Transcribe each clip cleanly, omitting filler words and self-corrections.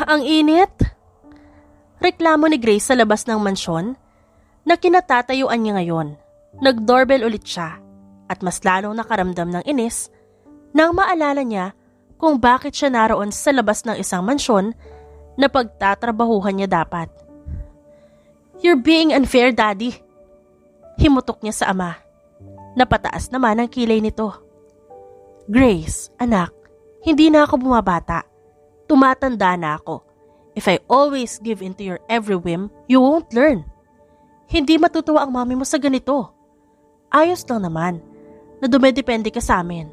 Ang init! Reklamo ni Grace sa labas ng mansyon na kinatatayuan niya ngayon. Nag-doorbell ulit siya at mas lalong nakaramdam ng inis nang maalala niya kung bakit siya naroon sa labas ng isang mansyon na pagtatrabahuhan niya dapat. "You're being unfair, Daddy," himutok niya sa ama. Napataas naman ang kilay nito. "Grace, anak, hindi na ako bumabata. Tumatanda na ako. If I always give in to your every whim, you won't learn. Hindi matutuwa ang mami mo sa ganito. Ayos lang naman na dumedepende ka sa amin.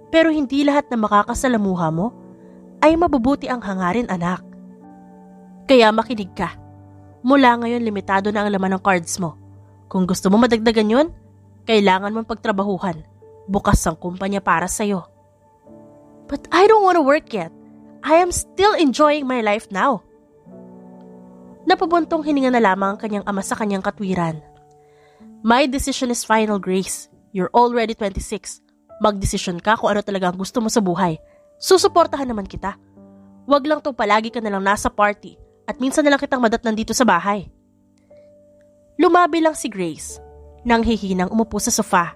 Pero hindi lahat na makakasalamuha mo ay mabubuti ang hangarin, anak. Kaya makinig ka. Mula ngayon limitado na ang laman ng cards mo. Kung gusto mo madagdagan yun, kailangan mong pagtrabahuhan. Bukas ang kumpanya para sa'yo." "But I don't want to work yet. I am still enjoying my life now." Napabuntong hininga na lamang ang kanyang ama sa kanyang katwiran. "My decision is final, Grace. You're already 26. Magdesisyon ka kung ano talaga ang gusto mo sa buhay. Susuportahan naman kita. Wag lang to palagi ka nalang nasa party at minsan nalang kitang madatnan dito sa bahay." Lumabi lang si Grace nang hihinang umupo sa sofa.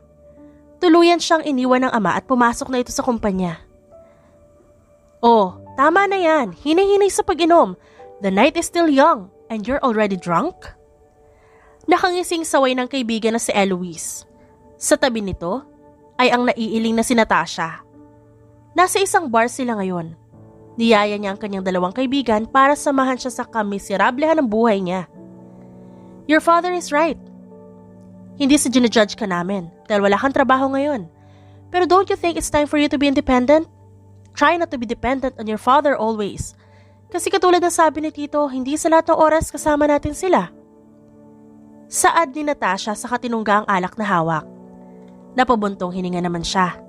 Tuluyan siyang iniwan ng ama at pumasok na ito sa kumpanya. "Oh, tama na yan. Hinay-hinay sa pag-inom. The night is still young and you're already drunk?" Nakangising saway ng kaibigan na si Eloise. Sa tabi nito ay ang naiiling na si Natasha. Nasa isang bar sila ngayon. Niyaya niya ang kanyang dalawang kaibigan para samahan siya sa kamiserablehan ng buhay niya. "Your father is right. Hindi sa ginajudge ka namin dahil wala kang trabaho ngayon. Pero don't you think it's time for you to be independent? Try not to be dependent on your father always. Kasi katulad ng sabi ni Tito, hindi sa lahat ng oras kasama natin sila." Saad ni Natasha sa katinunggaang alak na hawak. Napabuntong hininga naman siya.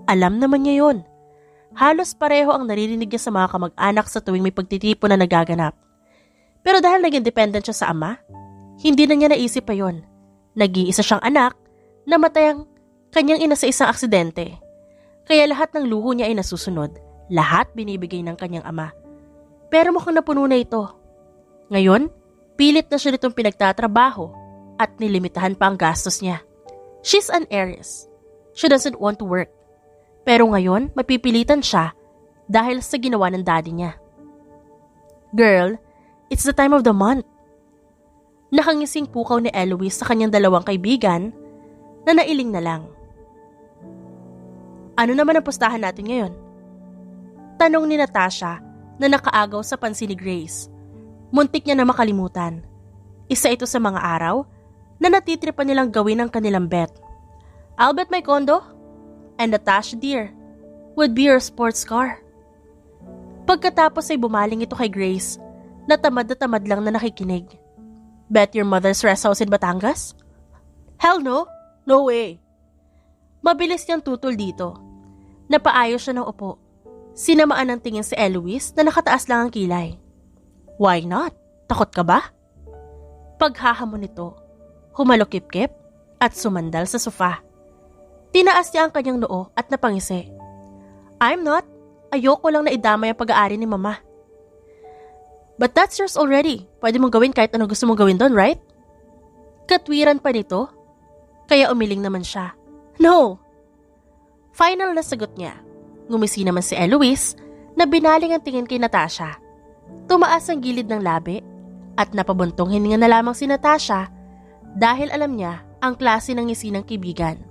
Alam naman niya yun. Halos pareho ang naririnig niya sa mga kamag-anak sa tuwing may pagtitipon na nagaganap. Pero dahil naging dependent siya sa ama, hindi na niya naisip pa yun. Nag-iisa siyang anak, namatay ang kanyang ina sa isang aksidente. Kaya lahat ng luho niya ay nasusunod. Lahat binibigay ng kanyang ama. Pero mukhang napuno na ito. Ngayon, pilit na siya nitong pinagtatrabaho at nilimitahan pa ang gastos niya. She's an heiress. She doesn't want to work. Pero ngayon, mapipilitan siya dahil sa ginawa ng daddy niya. "Girl, it's the time of the month." Nakangising pukaw ni Eloise sa kanyang dalawang kaibigan na nailing na lang. "Ano naman ang pustahan natin ngayon?" Tanong ni Natasha na nakaagaw sa pansin ni Grace. Muntik niya na makalimutan. Isa ito sa mga araw na natitripan nilang gawin ang kanilang bet. "I'll bet my condo and Natasha dear would be your sports car." Pagkatapos ay bumaling ito kay Grace na tamad lang na nakikinig. "Bet your mother's rest house in Batangas?" "Hell no! No way!" Mabilis niyang tutol dito. Napaayos siya ng upo. Sinamaan ng tingin si Eloise na nakataas lang ang kilay. "Why not? Takot ka ba?" Paghahamon nito, humalokip-kip at sumandal sa sofa. Tinaas niya ang kanyang noo at napangisi. "I'm not. Ayoko lang na idamay ang pag-aari ni mama." "But that's yours already. Pwede mong gawin kahit ano gusto mong gawin doon, right?" Katwiran pa nito, kaya umiling naman siya. "No!" Final na sagot niya. Ngumisi naman si Eloise na binaling ang tingin kay Natasha. Tumaas ang gilid ng labi at napabuntong hininga na lamang si Natasha dahil alam niya ang klase ng ngisi ng kaibigan.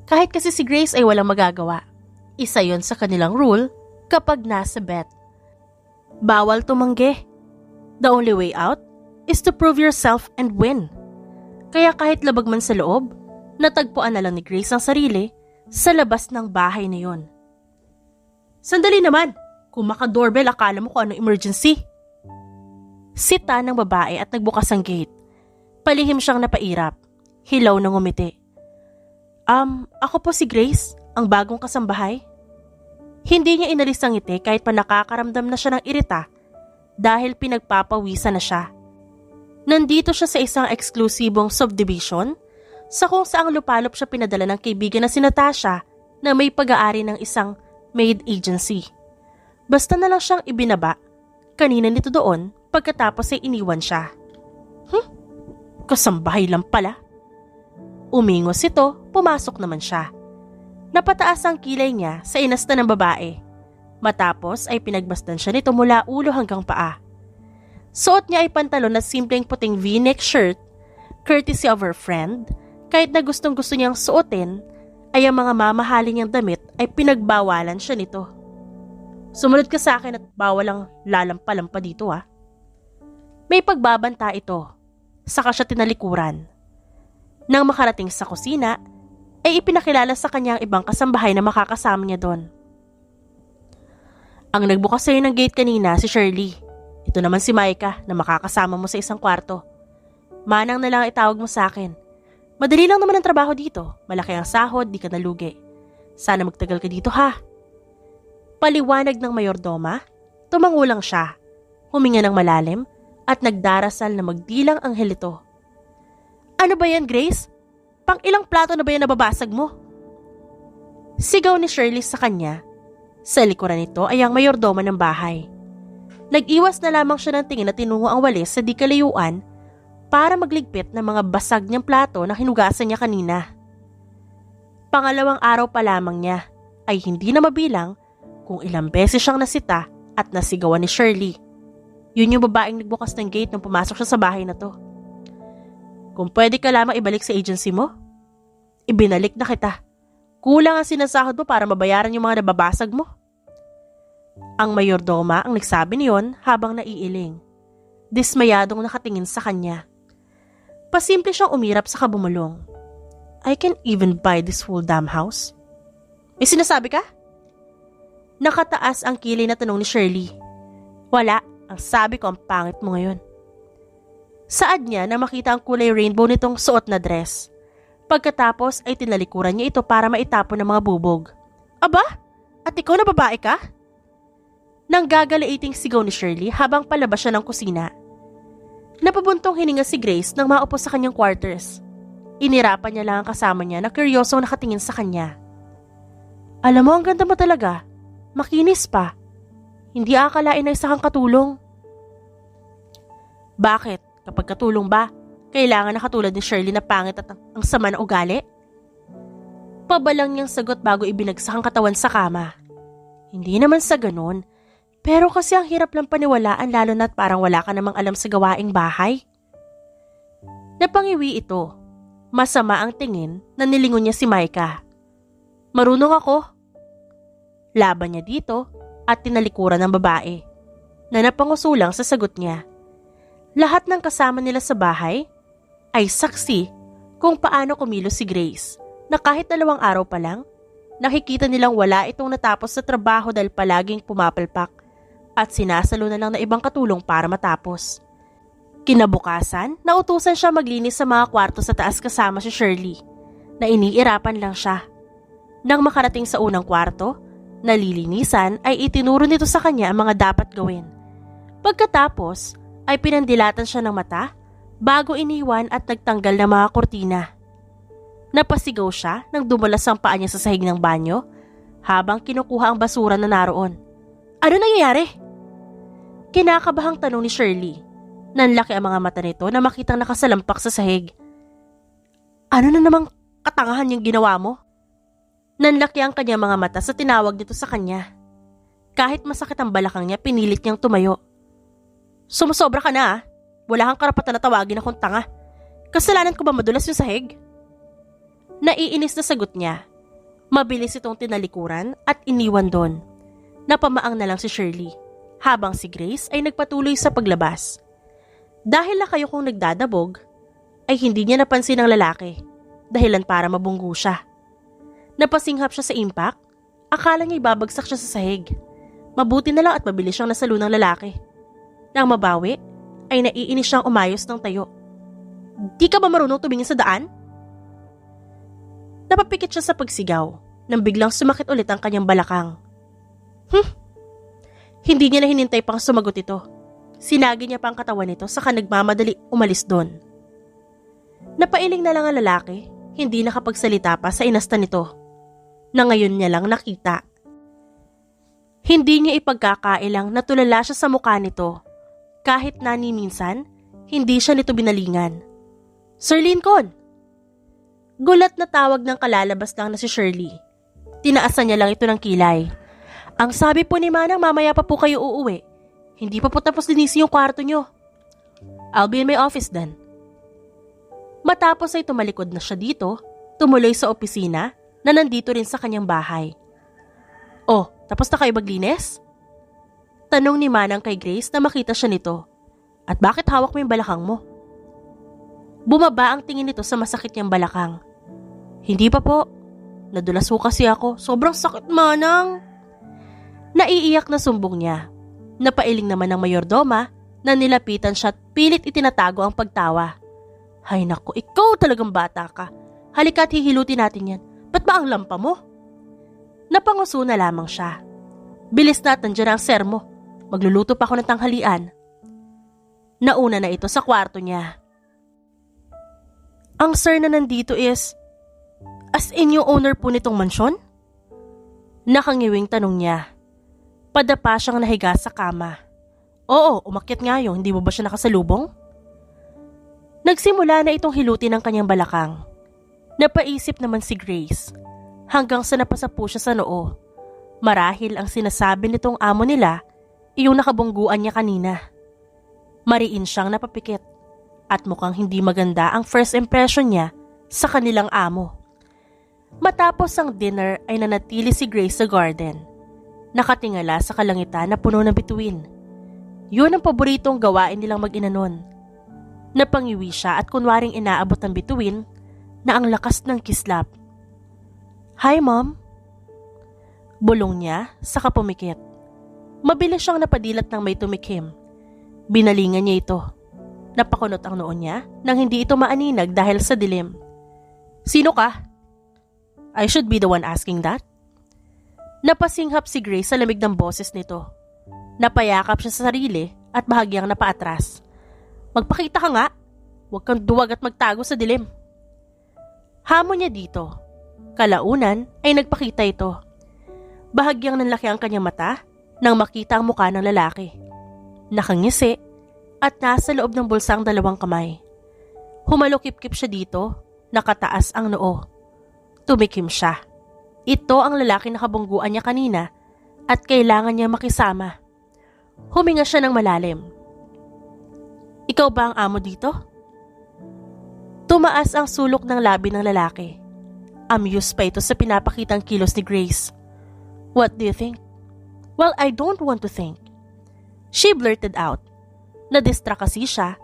Kahit kasi si Grace ay walang magagawa. Isa yon sa kanilang rule kapag nasa bet. Bawal tumanggi. The only way out is to prove yourself and win. Kaya kahit labag man sa loob, natagpuan na lang ni Grace ang sarili sa labas ng bahay na yon. "Sandali naman, kung maka-doorbell akala mo kung anong emergency." Sita ng babae at nagbukas ang gate. Palihim siyang napairap. Hilaw ng ngumiti. Ako po si Grace, ang bagong kasambahay." Hindi niya inalis ang ngiti kahit pa nakakaramdam na siya ng irita dahil pinagpapawisan na siya. Nandito siya sa isang eksklusibong subdivision sa kung saang lupalop siya pinadala ng kaibigan na si Natasha na may pag-aari ng isang maid agency. Basta na lang siyang ibinaba kanina nito doon pagkatapos ay iniwan siya. Kasambahay lang pala. Umingos ito, pumasok naman siya. Napataas ang kilay niya sa inasta ng babae. Matapos ay pinagbastan siya nito mula ulo hanggang paa. Suot niya ay pantalon na simpleng puting V-neck shirt, courtesy of her friend. Kahit na gustong gusto niyang suotin, ay ang mga mamahalin niyang damit ay pinagbawalan siya nito. Sumunod ka sa akin at bawal ang lalampa-lampa dito ah. May pagbabanta ito, saka siya tinalikuran. Nang makarating sa kusina, ay ipinakilala sa kanya ang ibang kasambahay na makakasama niya doon. Ang nagbukas sa'yo ng gate kanina si Shirley. Ito naman si Micah na makakasama mo sa isang kwarto. Manang na lang itawag mo sa akin. Madali lang naman ang trabaho dito. Malaki ang sahod, di ka nalugi. Sana magtagal ka dito ha. Paliwanag ng mayordoma, tumangulang siya. Huminga ng malalim at nagdarasal na magdilang anghel ito. Ano ba yan, Grace? Pang ilang plato na ba yan nababasag mo? Sigaw ni Shirley sa kanya. Sa likuran nito ay ang mayordoma ng bahay. Nag-iwas na lamang siya ng tingin at tinungo ang walis sa di kalayuan para magligpit ng mga basag niyang plato na hinugasan niya kanina. Pangalawang araw pa lamang niya ay hindi na mabilang kung ilang beses siyang nasita at nasigawan ni Shirley. Yun yung babaeng nagbukas ng gate nung pumasok siya sa bahay na to. Kung pwede ka lamang ibalik sa agency mo, ibinalik na kita. Kulang ang sinasahod mo para mabayaran yung mga nababasag mo. Ang mayordoma ang nagsabi niyon habang naiiling. Dismayadong nakatingin sa kanya. Pasimple siyang umirap sa kabumulong. I can't even buy this whole damn house. May sinasabi ka? Nakataas ang kilay na tanong ni Shirley. Wala, ang sabi ko ang pangit mo ngayon. Saad niya na makita ang kulay rainbow nitong suot na dress. Pagkatapos ay tinalikuran niya ito para maitapon ng mga bubog. Aba, at ikaw na babae ka? Nang gagalaiting sigaw ni Shirley habang palabas siya ng kusina. Napabuntong hininga si Grace nang maupo sa kanyang quarters. Inirapan niya lang ang kasama niya na kuryosong nakatingin sa kanya. Alam mo, ang ganda mo talaga. Makinis pa. Hindi akalain na isa kang katulong. Bakit? Kapag katulong ba, kailangan na katulad ni Shirley na pangit at ang sama na ugali? Pabalang niyang sagot bago ibinagsak ang katawan sa kama. Hindi naman sa ganun, pero kasi ang hirap lang paniwalaan lalo na't parang wala ka namang alam sa gawaing bahay. Napangiwi ito. Masama ang tingin na nilingon niya si Micah. Marunong ako. Laban niya dito at tinalikuran ng babae na napangusulang sa sagot niya. Lahat ng kasama nila sa bahay ay saksi kung paano kumilos si Grace na kahit 2 araw pa lang, nakikita nilang wala itong natapos sa trabaho dahil palaging pumapalpak at sinasalo na lang na ibang katulong para matapos. Kinabukasan, nautusan siya maglinis sa mga kwarto sa taas kasama si Shirley na iniirapan lang siya. Nang makarating sa unang kwarto, nalilinisan ay itinuro nito sa kanya ang mga dapat gawin. Pagkatapos, ay pinandilatan siya ng mata bago iniwan at nagtanggal ng mga kortina. Napasigaw siya nang dumulas ang paa niya sa sahig ng banyo habang kinukuha ang basura na naroon. Ano nangyayari? Kinakabahang tanong ni Shirley. Nanlaki ang mga mata nito na makitang nakasalampak sa sahig. Ano na namang katangahan yung ginawa mo? Nanlaki ang kanyang mga mata sa tinawag nito sa kanya. Kahit masakit ang balakang niya, pinilit niyang tumayo. Sumusobra ka na ah. Wala kang karapatan na tawagin akong tanga. Kasalanan ko ba madulas yung sahig? Naiinis na sagot niya. Mabilis itong tinalikuran at iniwan doon. Napamaang na lang si Shirley, habang si Grace ay nagpatuloy sa paglabas. Dahil na kayo kung nagdadabog, ay hindi niya napansin ang lalaki, dahilan para mabunggo siya. Napasinghap siya sa impact, akala niya ibabagsak siya sa sahig. Mabuti na lang at mabilis siyang nasalo ng lalaki. Nang mabawi, ay naiinis siyang umayos ng tayo. Di ka ba marunong tumingin sa daan? Napapikit siya sa pagsigaw nang biglang sumakit ulit ang kanyang balakang. Hindi niya na hinintay pang sumagot ito. Sinagi niya pa ang katawan nito saka nagmamadali umalis doon. Napailing na lang ang lalaki, hindi nakapagsalita pa sa inasta nito, na ngayon niya lang nakita. Hindi niya ipagkakailang na tulala siya sa mukha nito. Kahit na ni minsan, hindi siya nito binalingan. Sir Lincoln! Gulat na tawag ng kalalabas lang na si Shirley. Tinaasan niya lang ito ng kilay. Ang sabi po ni Manang, mamaya pa po kayo uuwi. Hindi pa po tapos linisin yung kwarto niyo. I'll be in my office then. Matapos ay tumalikod na siya dito, tumuloy sa opisina na nandito rin sa kanyang bahay. Oh, tapos na kayo maglinis? Tanong ni Manang kay Grace na makita siya nito. At bakit hawak mo yung balakang mo? Bumaba ang tingin nito sa masakit niyang balakang. Hindi pa po. Nadulas ho kasi ako. Sobrang sakit, Manang. Naiiyak na sumbong niya. Napailing naman ng mayordoma na nilapitan siya at pilit itinatago ang pagtawa. Hay naku, ikaw talagang bata ka. Halika't hihilutin natin yan. Ba't ba ang lampa mo? Napanguso na lamang siya. Bilis na, nandiyan ang sir mo. Magluluto pa ako ng tanghalian. Nauna na ito sa kwarto niya. Ang sir na nandito is, as in yung owner po nitong mansyon? Nakangiwing tanong niya. Padapa siyang nahiga sa kama. Oo, umakyat nga yun, hindi mo ba siya nakasalubong? Nagsimula na itong hilutin ng kanyang balakang. Napaisip naman si Grace, hanggang sa napasapo siya sa noo. Marahil ang sinasabi nitong amo nila, iyong nakabungguan niya kanina. Mariin siyang napapikit. At mukhang hindi maganda ang first impression niya sa kanilang amo. Matapos ang dinner ay nanatili si Grace sa garden. Nakatingala sa kalangitan na puno ng bituin. Yun ang paboritong gawain nilang mag-ina nun. Napangiwi siya at kunwaring inaabot ng bituin na ang lakas ng kislap. Hi, Mom. Bulong niya saka pumikit. Mabilis siyang napadilat ng may tumikim. Binalingan niya ito. Napakunot ang noon niya nang hindi ito maaninag dahil sa dilim. Sino ka? I should be the one asking that. Napasinghap si Grace sa lamig ng boses nito. Napayakap siya sa sarili at bahagyang napaatras. Magpakita ka nga. Huwag kang duwag at magtago sa dilim. Hamon niya dito. Kalaunan ay nagpakita ito. Bahagyang nanlaki ang kanyang mata nang makita ang mukha ng lalaki. Nakangisi at nasa loob ng bulsa ang dalawang kamay. Humalukip-kip siya dito, nakataas ang noo. Tumikim siya. Ito ang lalaki na kabungguan niya kanina at kailangan niya makisama. Huminga siya ng malalim. Ikaw ba ang amo dito? Tumaas ang sulok ng labi ng lalaki. Amused pa ito sa pinapakitang kilos ni Grace. What do you think? Well, I don't want to think. She blurted out. Nadistract kasi siya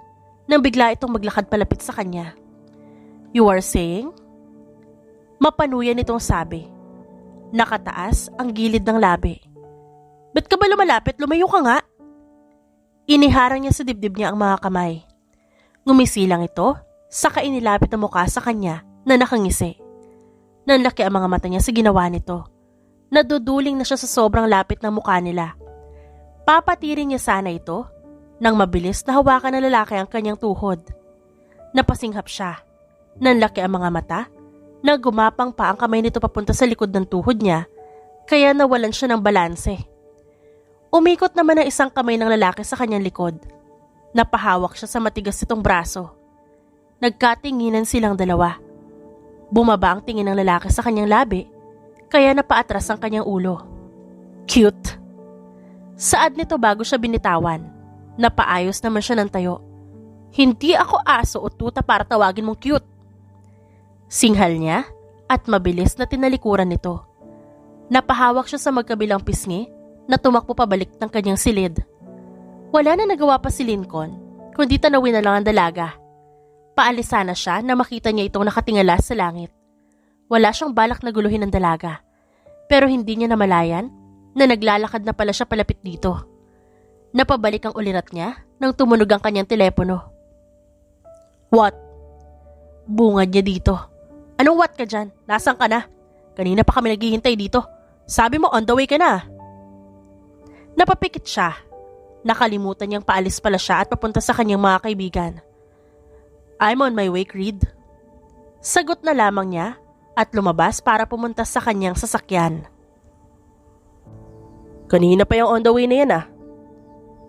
nang bigla itong maglakad palapit sa kanya. You are saying? Mapanuyan itong sabi. Nakataas ang gilid ng labi. Ba't ka ba lumalapit? Lumayo ka nga. Iniharang niya sa dibdib niya ang mga kamay. Ngumisilang ito, saka inilapit ang mukha sa kanya na nakangisi. Nanlaki ang mga mata niya sa ginawa nito. Naduduling na siya sa sobrang lapit ng mukha nila. Papatirin niya sana ito nang mabilis na hawakan ng lalaki ang kanyang tuhod. Napasinghap siya. Nanlaki ang mga mata na gumapang pa ang kamay nito papunta sa likod ng tuhod niya kaya nawalan siya ng balanse. Umikot naman ang isang kamay ng lalaki sa kanyang likod. Napahawak siya sa matigas nitong braso. Nagkatinginan silang dalawa. Bumaba ang tingin ng lalaki sa kanyang labi kaya napaatras ang kanyang ulo. Cute. Saad nito bago siya binitawan. Napaayos naman siya ng tayo. Hindi ako aso o tuta para tawagin mong cute. Singhal niya at mabilis na tinalikuran nito. Napahawak siya sa magkabilang pisngi na tumakbo pabalik ng kanyang silid. Wala na nagawa pa si Lincoln, kundi tanawin na lang ang dalaga. Paalisa na siya na makita niya itong nakatingala sa langit. Wala siyang balak na guluhin ang dalaga, pero hindi niya namalayan na naglalakad na pala siya palapit dito. Napabalik ang ulirat niya nang tumunog ang kanyang telepono. What? Bungad niya dito. Anong what ka dyan? Nasaan ka na? Kanina pa kami naghihintay dito. Sabi mo on the way ka na. Napapikit siya. Nakalimutan niyang paalis pala siya at papunta sa kanyang mga kaibigan. I'm on my way, Creed. Sagot na lamang niya at lumabas para pumunta sa kanyang sasakyan. Kanina pa yung on the way na yan ah.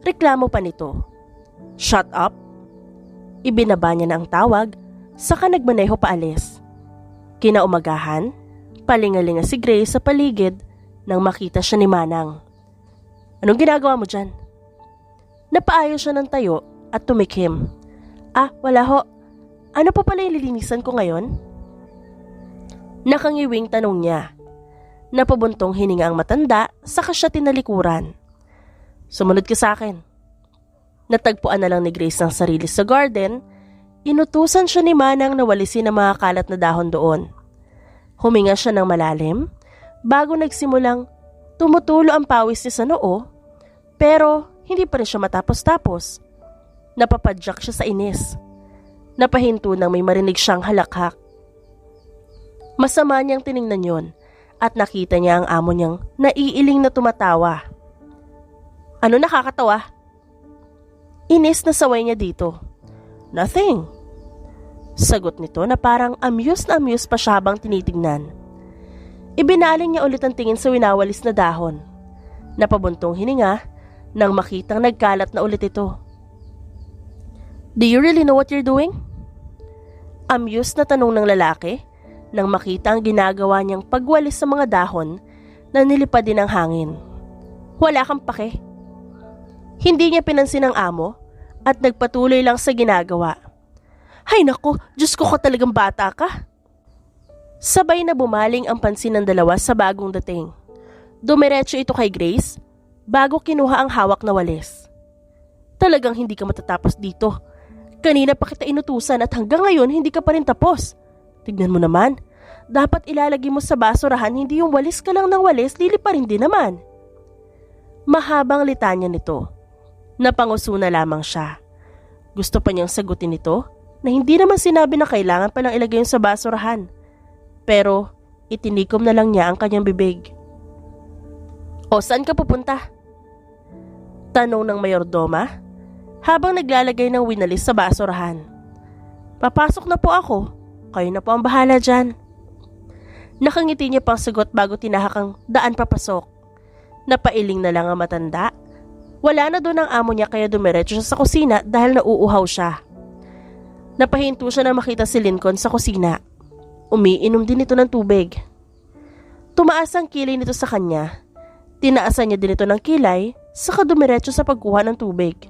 Reklamo pa nito. Shut up. Ibinaba niya na ang tawag, saka nagmaneho paalis. Kinaumagahan, palingalinga si Grace sa paligid nang makita siya ni Manang. Anong ginagawa mo dyan? Napaayos siya ng tayo at tumikim. Wala ho. Ano pa pala yung lilinisan ko ngayon? Nakangiwing tanong niya. Napabuntong hininga ang matanda, saka siya tinalikuran. Sumunod ka sa akin. Natagpuan na lang ni Grace ang sarili sa garden. Inutusan siya ni Manang na walisin ang mga kalat na dahon doon. Huminga siya ng malalim bago nagsimulang tumutulo ang pawis niya sa noo, pero hindi pa rin siya matapos-tapos. Napapadyak siya sa inis. Napahinto nang may marinig siyang halakhak. Masama niyang tiningnan yon at nakita niya ang amo niyang naiiling na tumatawa. Ano nakakatawa? Inis na saway niya dito. Nothing. Sagot nito na parang amused pa siya habang tinitignan. Ibinaling niya ulit ang tingin sa winawalis na dahon. Napabuntong hininga nang makitang nagkalat na ulit ito. Do you really know what you're doing? Amused na tanong ng lalaki nang makita ang ginagawa niyang pagwalis sa mga dahon na nilipad din ng hangin. Wala kang pake. Hindi niya pinansin ang amo at nagpatuloy lang sa ginagawa. Hay nako, Diyos ko talagang bata ka. Sabay na bumaling ang pansin ng dalawa sa bagong dating. Dumiretso ito kay Grace bago kinuha ang hawak na walis. Talagang hindi ka matatapos dito. Kanina pa kita inutusan at hanggang ngayon hindi ka pa rin tapos. Tignan mo naman, dapat ilalagay mo sa basurahan, hindi yung walis ka lang ng walis, liliparin din naman. Mahabang litanya nito. Napanguso na lamang siya. Gusto pa niyang sagutin ito na hindi naman sinabi na kailangan palang ilagay yun sa basurahan. Pero itinikom na lang niya ang kanyang bibig. O saan ka pupunta? Tanong ng mayordoma habang naglalagay ng winalis sa basurahan. Papasok na po ako. Kayo na po ang bahala dyan. Nakangiti niya pang sagot bago tinahak ang daan papasok. Napailing na lang ang matanda. Wala na doon ang amo niya kaya dumiretso siya sa kusina dahil nauuhaw siya. Napahinto siya na makita si Lincoln sa kusina. Umiinom din ito ng tubig. Tumaas ang kilay nito sa kanya. Tinaasan niya din ito ng kilay saka dumiretso sa pagkuha ng tubig.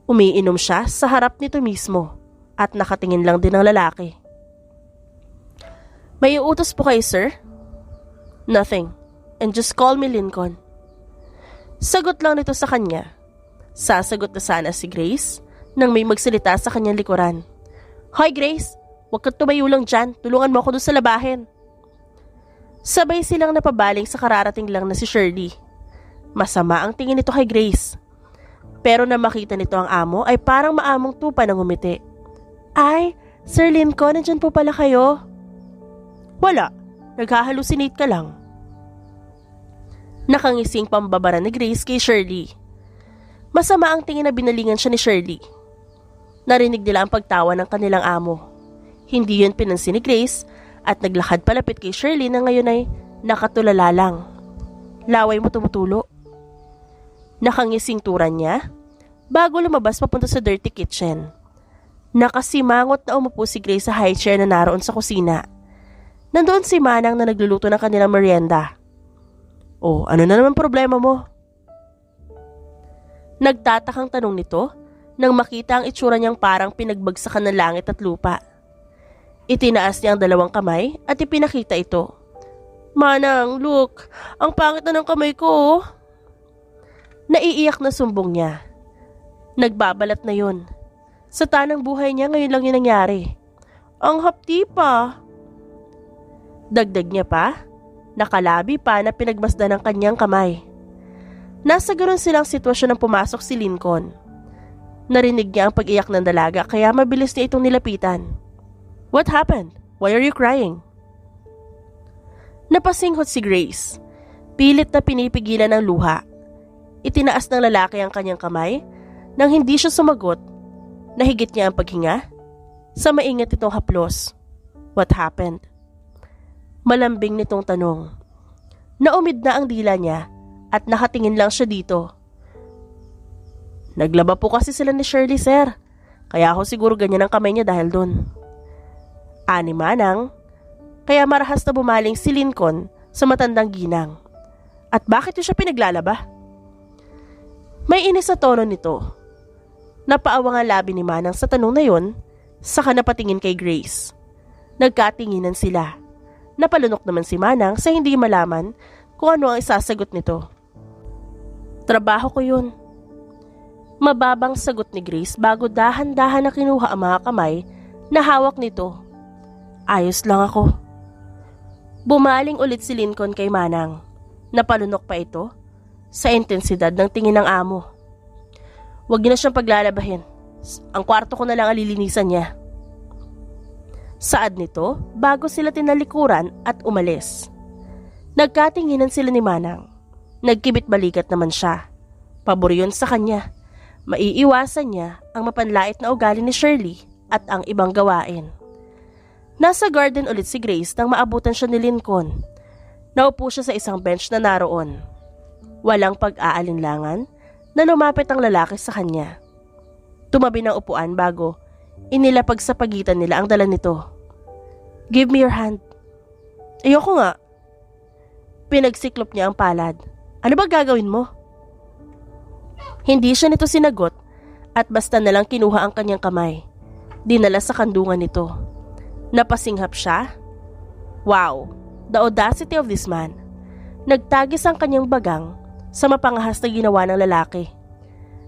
Umiinom siya sa harap nito mismo at nakatingin lang din ang lalaki. May utos po kayo, sir? Nothing. And just call me Lincoln. Sagot lang nito sa kanya. Sasagot na sana si Grace nang may magsalita sa kanyang likuran. Hoy Grace, huwag kang tumayo lang dyan. Tulungan mo ako doon sa labahin. Sabay silang napabaling sa kararating lang na si Shirley. Masama ang tingin nito kay Grace. Pero na makita nito ang amo ay parang maamong tupa ng umiti. Ay, Sir Lincoln, nandyan po pala kayo. Wala, naghahalusinate ka lang. Nakangising pambabara ni Grace kay Shirley. Masama ang tingin na binalingan siya ni Shirley. Narinig nila ang pagtawa ng kanilang amo. Hindi yun pinansin ni Grace at naglakad palapit kay Shirley na ngayon ay nakatulala lang. Laway mo tumutulo. Nakangising turan niya bago lumabas papunta sa dirty kitchen. Nakasimangot na umupo si Grace sa high chair na naroon sa kusina. Nandoon si Manang na nagluluto ng kanilang merienda. Oh, ano na naman problema mo? Nagtatakang tanong nito nang makita ang itsura niyang parang pinagbagsakan ng langit at lupa. Itinaas niya ang dalawang kamay at ipinakita ito. Manang, look, ang pangit na ng kamay ko. Naiiyak na sumbong niya. Nagbabalat na yun. Sa tanang buhay niya ngayon lang yun nangyari. Ang hapti pa. Dagdag niya pa, nakalabi pa na pinagmasdan ng kanyang kamay. Nasa ganoon silang sitwasyon nang pumasok si Lincoln. Narinig niya ang pag-iyak ng dalaga kaya mabilis niya itong nilapitan. What happened? Why are you crying? Napasinghot si Grace. Pilit na pinipigilan ng luha. Itinaas ng lalaki ang kanyang kamay nang hindi siya sumagot. Nahigit niya ang paghinga. Sa maingat itong haplos. What happened? Malambing nitong tanong. Naumid na ang dila niya at nakatingin lang siya dito. Naglaba po kasi sila ni Shirley, sir. Kaya ako siguro ganyan ang kamay niya dahil doon. Ani Manang, kaya marahas na bumaling si Lincoln sa matandang ginang. At bakit siya pinaglalaba? May inis sa tono nito. Napaawa ang labi ni Manang sa tanong na yon, saka napatingin kay Grace. Nagkatinginan sila. Napalunok naman si Manang sa hindi malaman kung ano ang isasagot nito. Trabaho ko yun. Mababang sagot ni Grace bago dahan-dahan na kinuha ang mga kamay na hawak nito. Ayos lang ako. Bumaling ulit si Lincoln kay Manang. Napalunok pa ito sa intensidad ng tingin ng amo. Huwag niyo na siyang paglalabahin. Ang kwarto ko na lang alilinisan niya. Saad nito bago sila tinalikuran at umalis. Nagkatinginan sila ni Manang. Nagkibit balikat naman siya. Pabor yun sa kanya. Maiiwasan niya ang mapanlait na ugali ni Shirley at ang ibang gawain. Nasa garden ulit si Grace nang maabutan siya ni Lincoln. Naupo siya sa isang bench na naroon. Walang pag-aalinlangan na lumapit ang lalaki sa kanya. Tumabi ng upuan bago inilapag sa pagitan nila ang dala nito. Give me your hand. Ayoko nga. Pinagsiklop niya ang palad. Ano ba gagawin mo? Hindi siya nito sinagot at basta nalang kinuha ang kanyang kamay. Dinala sa kandungan nito. Napasinghap siya. Wow, the audacity of this man. Nagtagis ang kanyang bagang sa mapangahas na ginawa ng lalaki.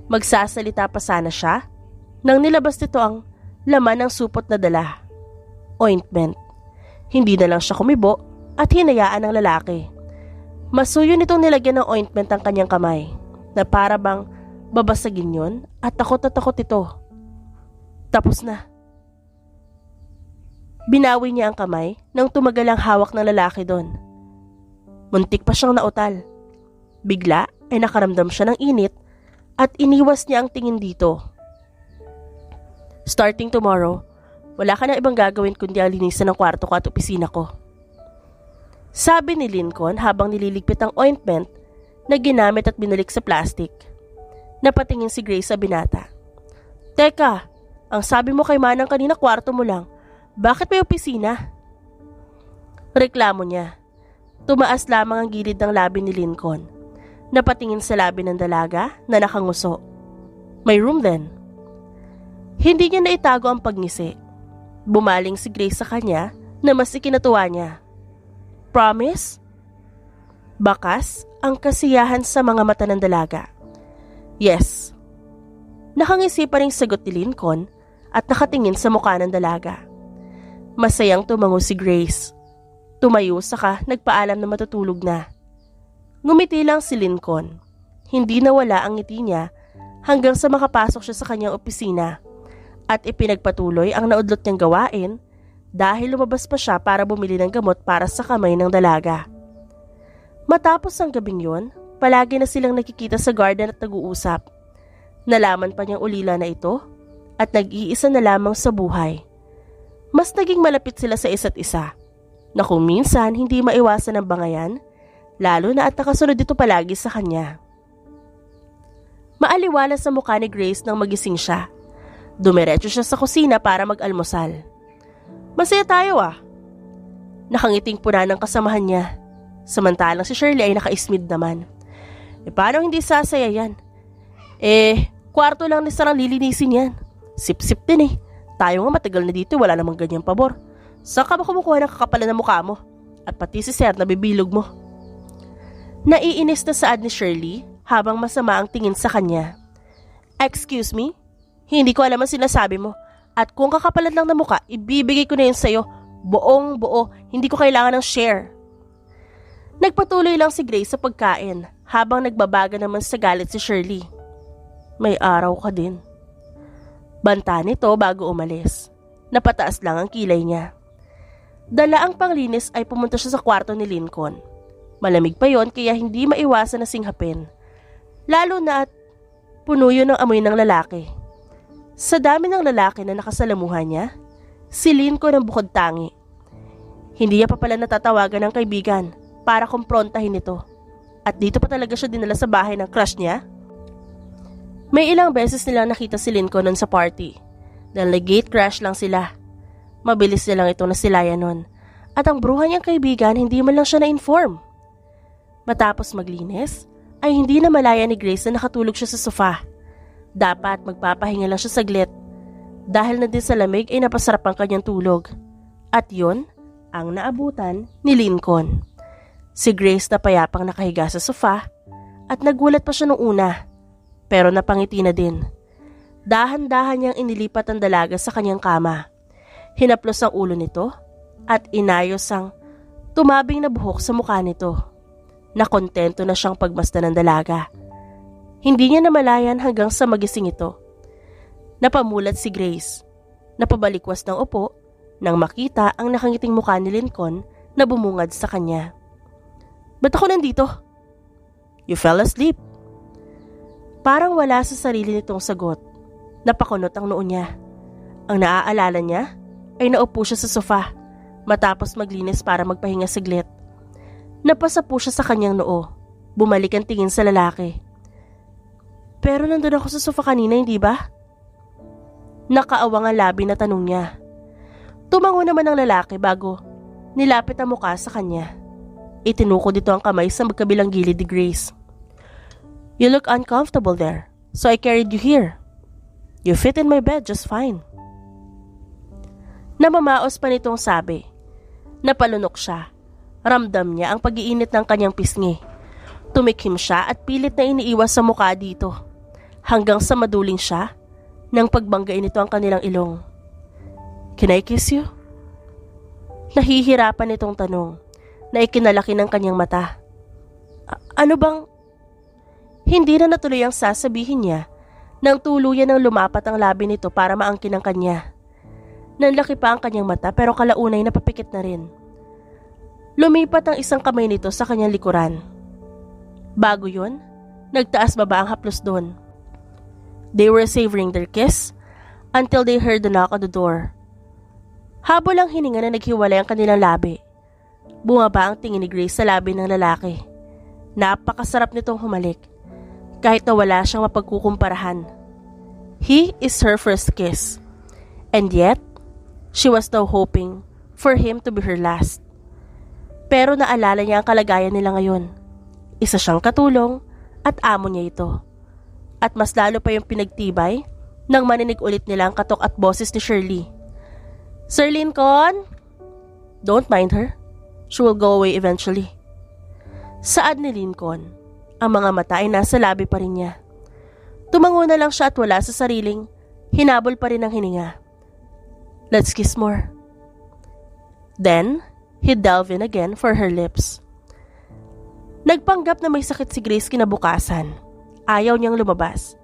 Magsasalita pa sana siya nang nilabas nito ang laman ng supot na dala. Ointment. Hindi na lang siya kumibo at hinayaan ng lalaki. Masuyo nitong nilagyan ng ointment ang kanyang kamay na para bang babasagin yon at takot na takot ito. Tapos na. Binawi niya ang kamay nang tumagal ang hawak ng lalaki doon. Muntik pa siyang nautal. Bigla ay nakaramdam siya ng init at iniwas niya ang tingin dito. Starting tomorrow, wala ka na ibang gagawin kundi ang linisan ng kwarto ko at opisina ko. Sabi ni Lincoln habang nililigpit ang ointment na ginamit at binalik sa plastic. Napatingin si Grace sa binata. Teka, ang sabi mo kay Manang kanina kwarto mo lang. Bakit may opisina? Reklamo niya. Tumaas lamang ang gilid ng labi ni Lincoln. Napatingin sa labi ng dalaga na nakanguso. May room din. Hindi niya naitago ang pagngisi. Bumaling si Grace sa kanya na mas ikinatuwa niya. Promise? Bakas ang kasiyahan sa mga mata ng dalaga. Yes. Nakangisi pa ring sagot ni Lincoln at nakatingin sa mukha ng dalaga. Masayang tumango si Grace. Tumayo saka nagpaalam na matutulog na. Ngumiti lang si Lincoln. Hindi nawala ang ngiti niya hanggang sa makapasok siya sa kanyang opisina at ipinagpatuloy ang naudlot niyang gawain dahil lumabas pa siya para bumili ng gamot para sa kamay ng dalaga. Matapos ang gabing yon, palagi na silang nakikita sa garden at nag-uusap. Nalaman pa niyang ulila na ito at nag-iisa na lamang sa buhay. Mas naging malapit sila sa isa't isa na kung minsan hindi maiwasan ang bangayan, lalo na at nakasunod ito palagi sa kanya. Maaliwala sa mukha ni Grace nang magising siya. Dumiretso siya sa kusina para mag-almusal. Masaya tayo ah. Nakangiting puna ng kasamahan niya. Samantalang si Shirley ay naka-ismid naman. Paano hindi sasaya yan? Kwarto lang ni sarang lilinisin yan. Sip-sip din eh. Tayo nga matagal na dito, wala namang ganyang pabor. Saan ka ba kumukuha ng kakapalan ng mukha mo? At pati si Sir na bibilog mo. Naiinis na saad ni Shirley habang masama ang tingin sa kanya. Excuse me? Hindi ko alam ang sinasabi mo. At kung kakapalan lang ng mukha, ibibigay ko na yun sa'yo. Buong buo, hindi ko kailangan ng share. Nagpatuloy lang si Grace sa pagkain habang nagbabaga naman sa galit si Shirley. May araw ka din. Banta nito bago umalis. Napataas lang ang kilay niya. Dala ang panglinis ay pumunta siya sa kwarto ni Lincoln. Malamig pa yon kaya hindi maiwasan na singhapin. Lalo na at puno yun ng amoy ng lalaki. Sa dami ng lalaki na nakasalamuhan niya, si Lincoln ang bukod tangi. Hindi niya pa pala natatawagan ng kaibigan para kumprontahin ito. At dito pa talaga siya dinala sa bahay ng crush niya? May ilang beses nilang nakita si Lincoln nun sa party. Dahil gate crash lang sila. Mabilis nilang ito nasilayan nun. At ang bruha niyang kaibigan hindi man lang siya na-inform. Matapos maglinis, ay hindi na malaya ni Grace na nakatulog siya sa sofa. Dapat magpapahinga lang siya saglit. Dahil na din sa lamig ay napasarap ang kanyang tulog. At yun ang naabutan ni Lincoln. Si Grace na payapang nakahiga sa sofa at nagulat pa siya nung una. Pero napangiti na din. Dahan-dahan niyang inilipat ang dalaga sa kanyang kama. Hinaplos ang ulo nito at inayos ang tumabing na buhok sa mukha nito. Nakontento na siyang pagmasdan ng dalaga. Hindi niya namalayan hanggang sa magising ito. Napamulat si Grace. Napabalikwas ng upo nang makita ang nakangiting mukha ni Lincoln na bumungad sa kanya. "Ba't ako nandito?" "You fell asleep." Parang wala sa sarili nitong sagot. Napakunot ang noo niya. Ang naaalala niya ay naupo siya sa sofa matapos maglinis para magpahinga saglit. Napasa po siya sa kanyang noo. Bumalik ang tingin sa lalaki. "Pero nandun ako sa sofa kanina, hindi ba?" Nakaawang ang labi na tanong niya. Tumango naman ang lalaki bago nilapit ang mukha sa kanya. Itinuko dito ang kamay sa magkabilang gilid ni Grace. "You look uncomfortable there, so I carried you here. You fit in my bed just fine." Namamaos pa nitong sabi. Napalunok siya. Ramdam niya ang pag-iinit ng kanyang pisngi. Tumikhim siya at pilit na iniiwas sa mukha dito. Hanggang sa maduling siya nang pagbanggain nito ang kanilang ilong. "Can I kiss you?" Nahihirapan itong tanong na ikinalaki ng kanyang mata. Ano bang... Hindi na natuloy ang sasabihin niya nang tuluyan ng lumapat ang labi nito para maangkin ang kanya. Nanlaki pa ang kanyang mata pero kalaunay napapikit na rin. Lumipat ang isang kamay nito sa kanyang likuran. Bago yun, nagtaas baba ang haplos doon. They were savoring their kiss until they heard the knock on the door. Habol ang hininga na naghiwalay ang kanilang labi. Bumaba ang tingin ni Grace sa labi ng lalaki. Napakasarap nitong humalik. Kahit na wala siyang mapagkukumparahan. He is her first kiss. And yet, she was now hoping for him to be her last. Pero naalala niya ang kalagayan nila ngayon. Isa siyang katulong at amo niya ito. At mas lalo pa yung pinagtibay nang maninig ulit nila ang katok at boses ni Shirley. "Sir Lincoln?" "Don't mind her. She will go away eventually." Saad ni Lincoln. Ang mga mata ay nasa labi pa rin niya. Tumango na lang siya at wala sa sariling, hinabol pa rin ang hininga. "Let's kiss more." Then, he delved in again for her lips. Nagpanggap na may sakit si Grace kinabukasan. Ayaw niyang lumabas.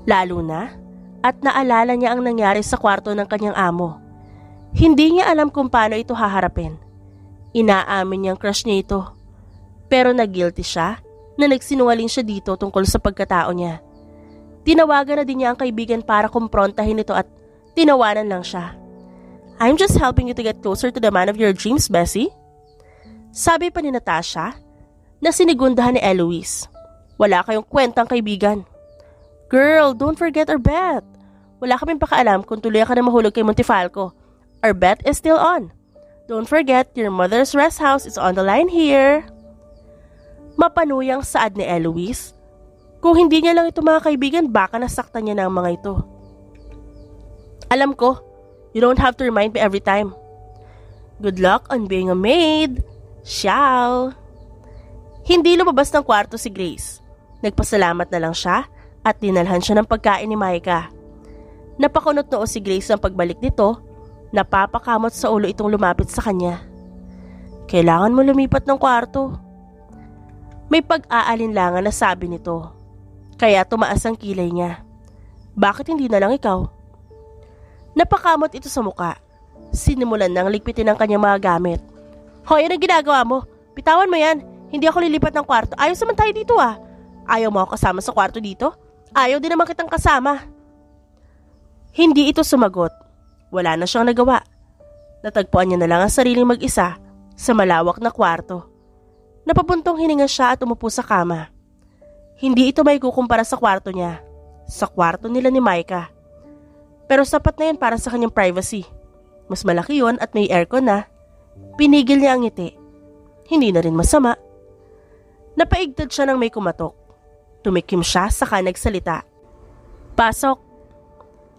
Lalo na, at naalala niya ang nangyari sa kwarto ng kanyang amo. Hindi niya alam kung paano ito haharapin. Inaamin niyang crush niya ito. Pero nag-guilty siya na nagsinungaling siya dito tungkol sa pagkatao niya. Tinawagan na din niya ang kaibigan para kumprontahin ito at tinawanan lang siya. "I'm just helping you to get closer to the man of your dreams, Bessie." Sabi pa ni Natasha na sinigundahan ni Eloise. "Wala kayong kwentang kaibigan." "Girl, don't forget our bet. Wala kaming pakaalam kung tuloy ka na mahulog kay Montifalco. Our bet is still on. Don't forget, your mother's rest house is on the line here." Mapanuyang saad ni Eloise. Kung hindi niya lang ito mga kaibigan, baka nasaktan niya na ang mga ito. "Alam ko, you don't have to remind me every time. Good luck on being a maid. Ciao." Hindi lumabas ng kwarto si Grace. Nagpasalamat na lang siya at dinalhan siya ng pagkain ni Micah. Napakunot noo si Grace ang pagbalik nito. Napapakamot sa ulo itong lumapit sa kanya. "Kailangan mo lumipat ng kwarto." May pag-aalinlangan na sabi nito. Kaya tumaas ang kilay niya. "Bakit hindi na lang ikaw?" Napakamot ito sa muka. Sinimulan nang ligpitin ang kanyang mga gamit. "Hoy, ano ginagawa mo? Bitawan mo yan. Hindi ako lilipat ng kwarto. Ayos naman tayo dito ah. Ayaw mo ako kasama sa kwarto dito? Ayaw din naman kitang kasama." Hindi ito sumagot. Wala na siyang nagawa. Natagpuan niya na lang ang sariling mag-isa sa malawak na kwarto. Napabuntong hininga siya at umupo sa kama. Hindi ito may kukumpara sa kwarto niya. Sa kwarto nila ni Micah. Pero sapat na yun para sa kanyang privacy. Mas malaki yun at may aircon na. Pinigil niya ang ngiti. Hindi na rin masama. Napaigtad siya nang may kumatok. Tumikim siya saka nagsalita. Pasok.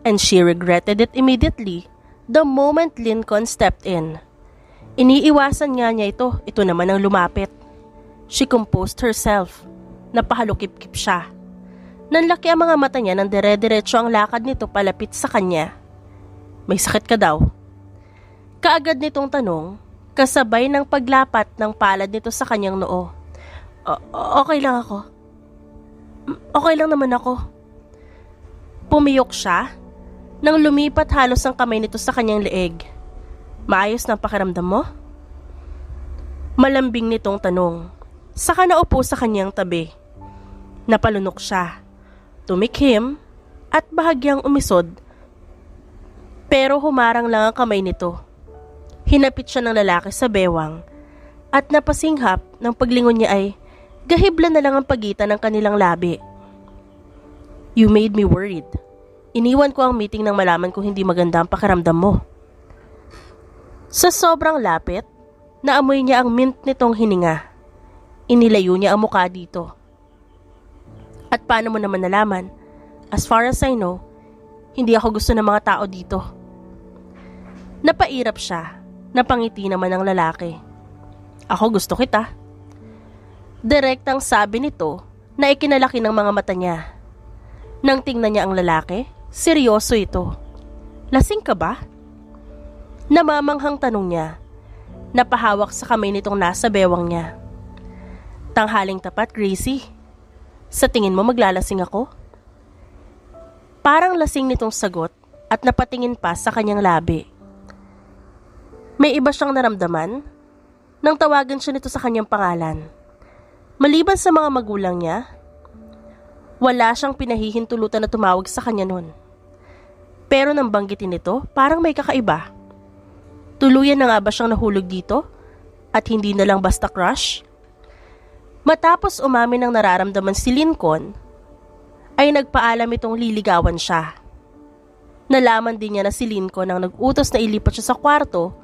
And she regretted it immediately the moment Lincoln stepped in. Iniiwasan nga niya ito. Ito naman ang lumapit. She composed herself. Napahalukip-kip siya. Nanlaki ang mga mata niya nang dire-diretso ang lakad nito palapit sa kanya. May sakit ka daw? Kaagad nitong tanong, kasabay ng paglapat ng palad nito sa kanyang noo. Okay lang ako. Okay lang naman ako. Pumiyok siya nang lumipat halos ang kamay nito sa kanyang leeg. Maayos na ang pakiramdam mo? Malambing nitong tanong. Saka naupo sa kanyang tabi. Napalunok siya. Tumikhim at bahagyang umisod. Pero humarang lang ang kamay nito. Hinapit siya ng lalaki sa bewang at napasinghap ng paglingon niya ay gahibla na lang ang pagitan ng kanilang labi. You made me worried. Iniwan ko ang meeting nang malaman kong hindi maganda ang pakiramdam mo. Sa sobrang lapit, naamoy niya ang mint nitong hininga. Inilayo niya ang mukha dito. At paano mo naman nalaman? As far as I know, hindi ako gusto ng mga tao dito. Napairap siya. Napangiti naman ang lalaki. Ako gusto kita. Direktang sabi nito na ikinalaki ng mga mata niya. Nang tingnan niya ang lalaki, seryoso ito. Lasing ka ba? Namamanghang tanong niya. Napahawak sa kamay nitong nasa bewang niya. Tanghaling tapat, Gracie. Sa tingin mo maglalasing ako? Parang lasing nitong sagot at napatingin pa sa kanyang labi. May iba siyang naramdaman nang tawagan siya nito sa kanyang pangalan. Maliban sa mga magulang niya, wala siyang pinahihintulutan na tumawag sa kanya noon. Pero nang banggitin nito, parang may kakaiba. Tuluyan na nga ba siyang nahulog dito? At hindi na lang basta crush? Matapos umamin ng nararamdaman si Lincoln, ay nagpaalam itong liligawan siya. Nalaman din niya na si Lincoln ang nag-utos na ilipat siya sa kwarto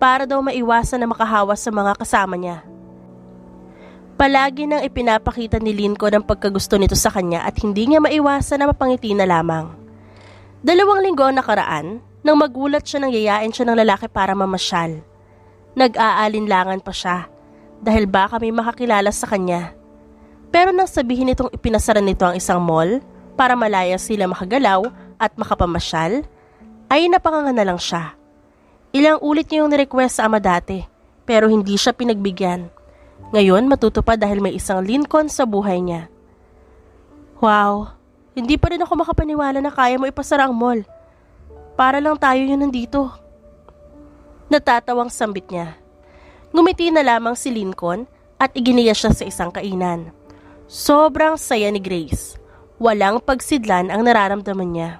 para daw maiwasan na makahawas sa mga kasama niya. Palagi nang ipinapakita ni Lincoln ang pagkagusto nito sa kanya at hindi niya maiwasan na mapangiti na lamang. 2 linggo ang nakaraan nang magulat siya nang yayain siya ng lalaki para mamasyal. Nag-aalinlangan pa siya dahil baka may makakilala sa kanya. Pero nang sabihin nitong ipinasara nito ang isang mall para malaya sila makagalaw at makapamasyal, ay napanganga na lang siya. Ilang ulit niya yung nirequest sa ama dati, pero hindi siya pinagbigyan. Ngayon matutupad dahil may isang Lincoln sa buhay niya. Wow, hindi pa rin ako makapaniwala na kaya mo ipasara ang mall. Para lang tayo yun nandito. Natatawang sambit niya. Ngumiti na lamang si Lincoln at iginiya siya sa isang kainan. Sobrang saya ni Grace. Walang pagsidlan ang nararamdaman niya.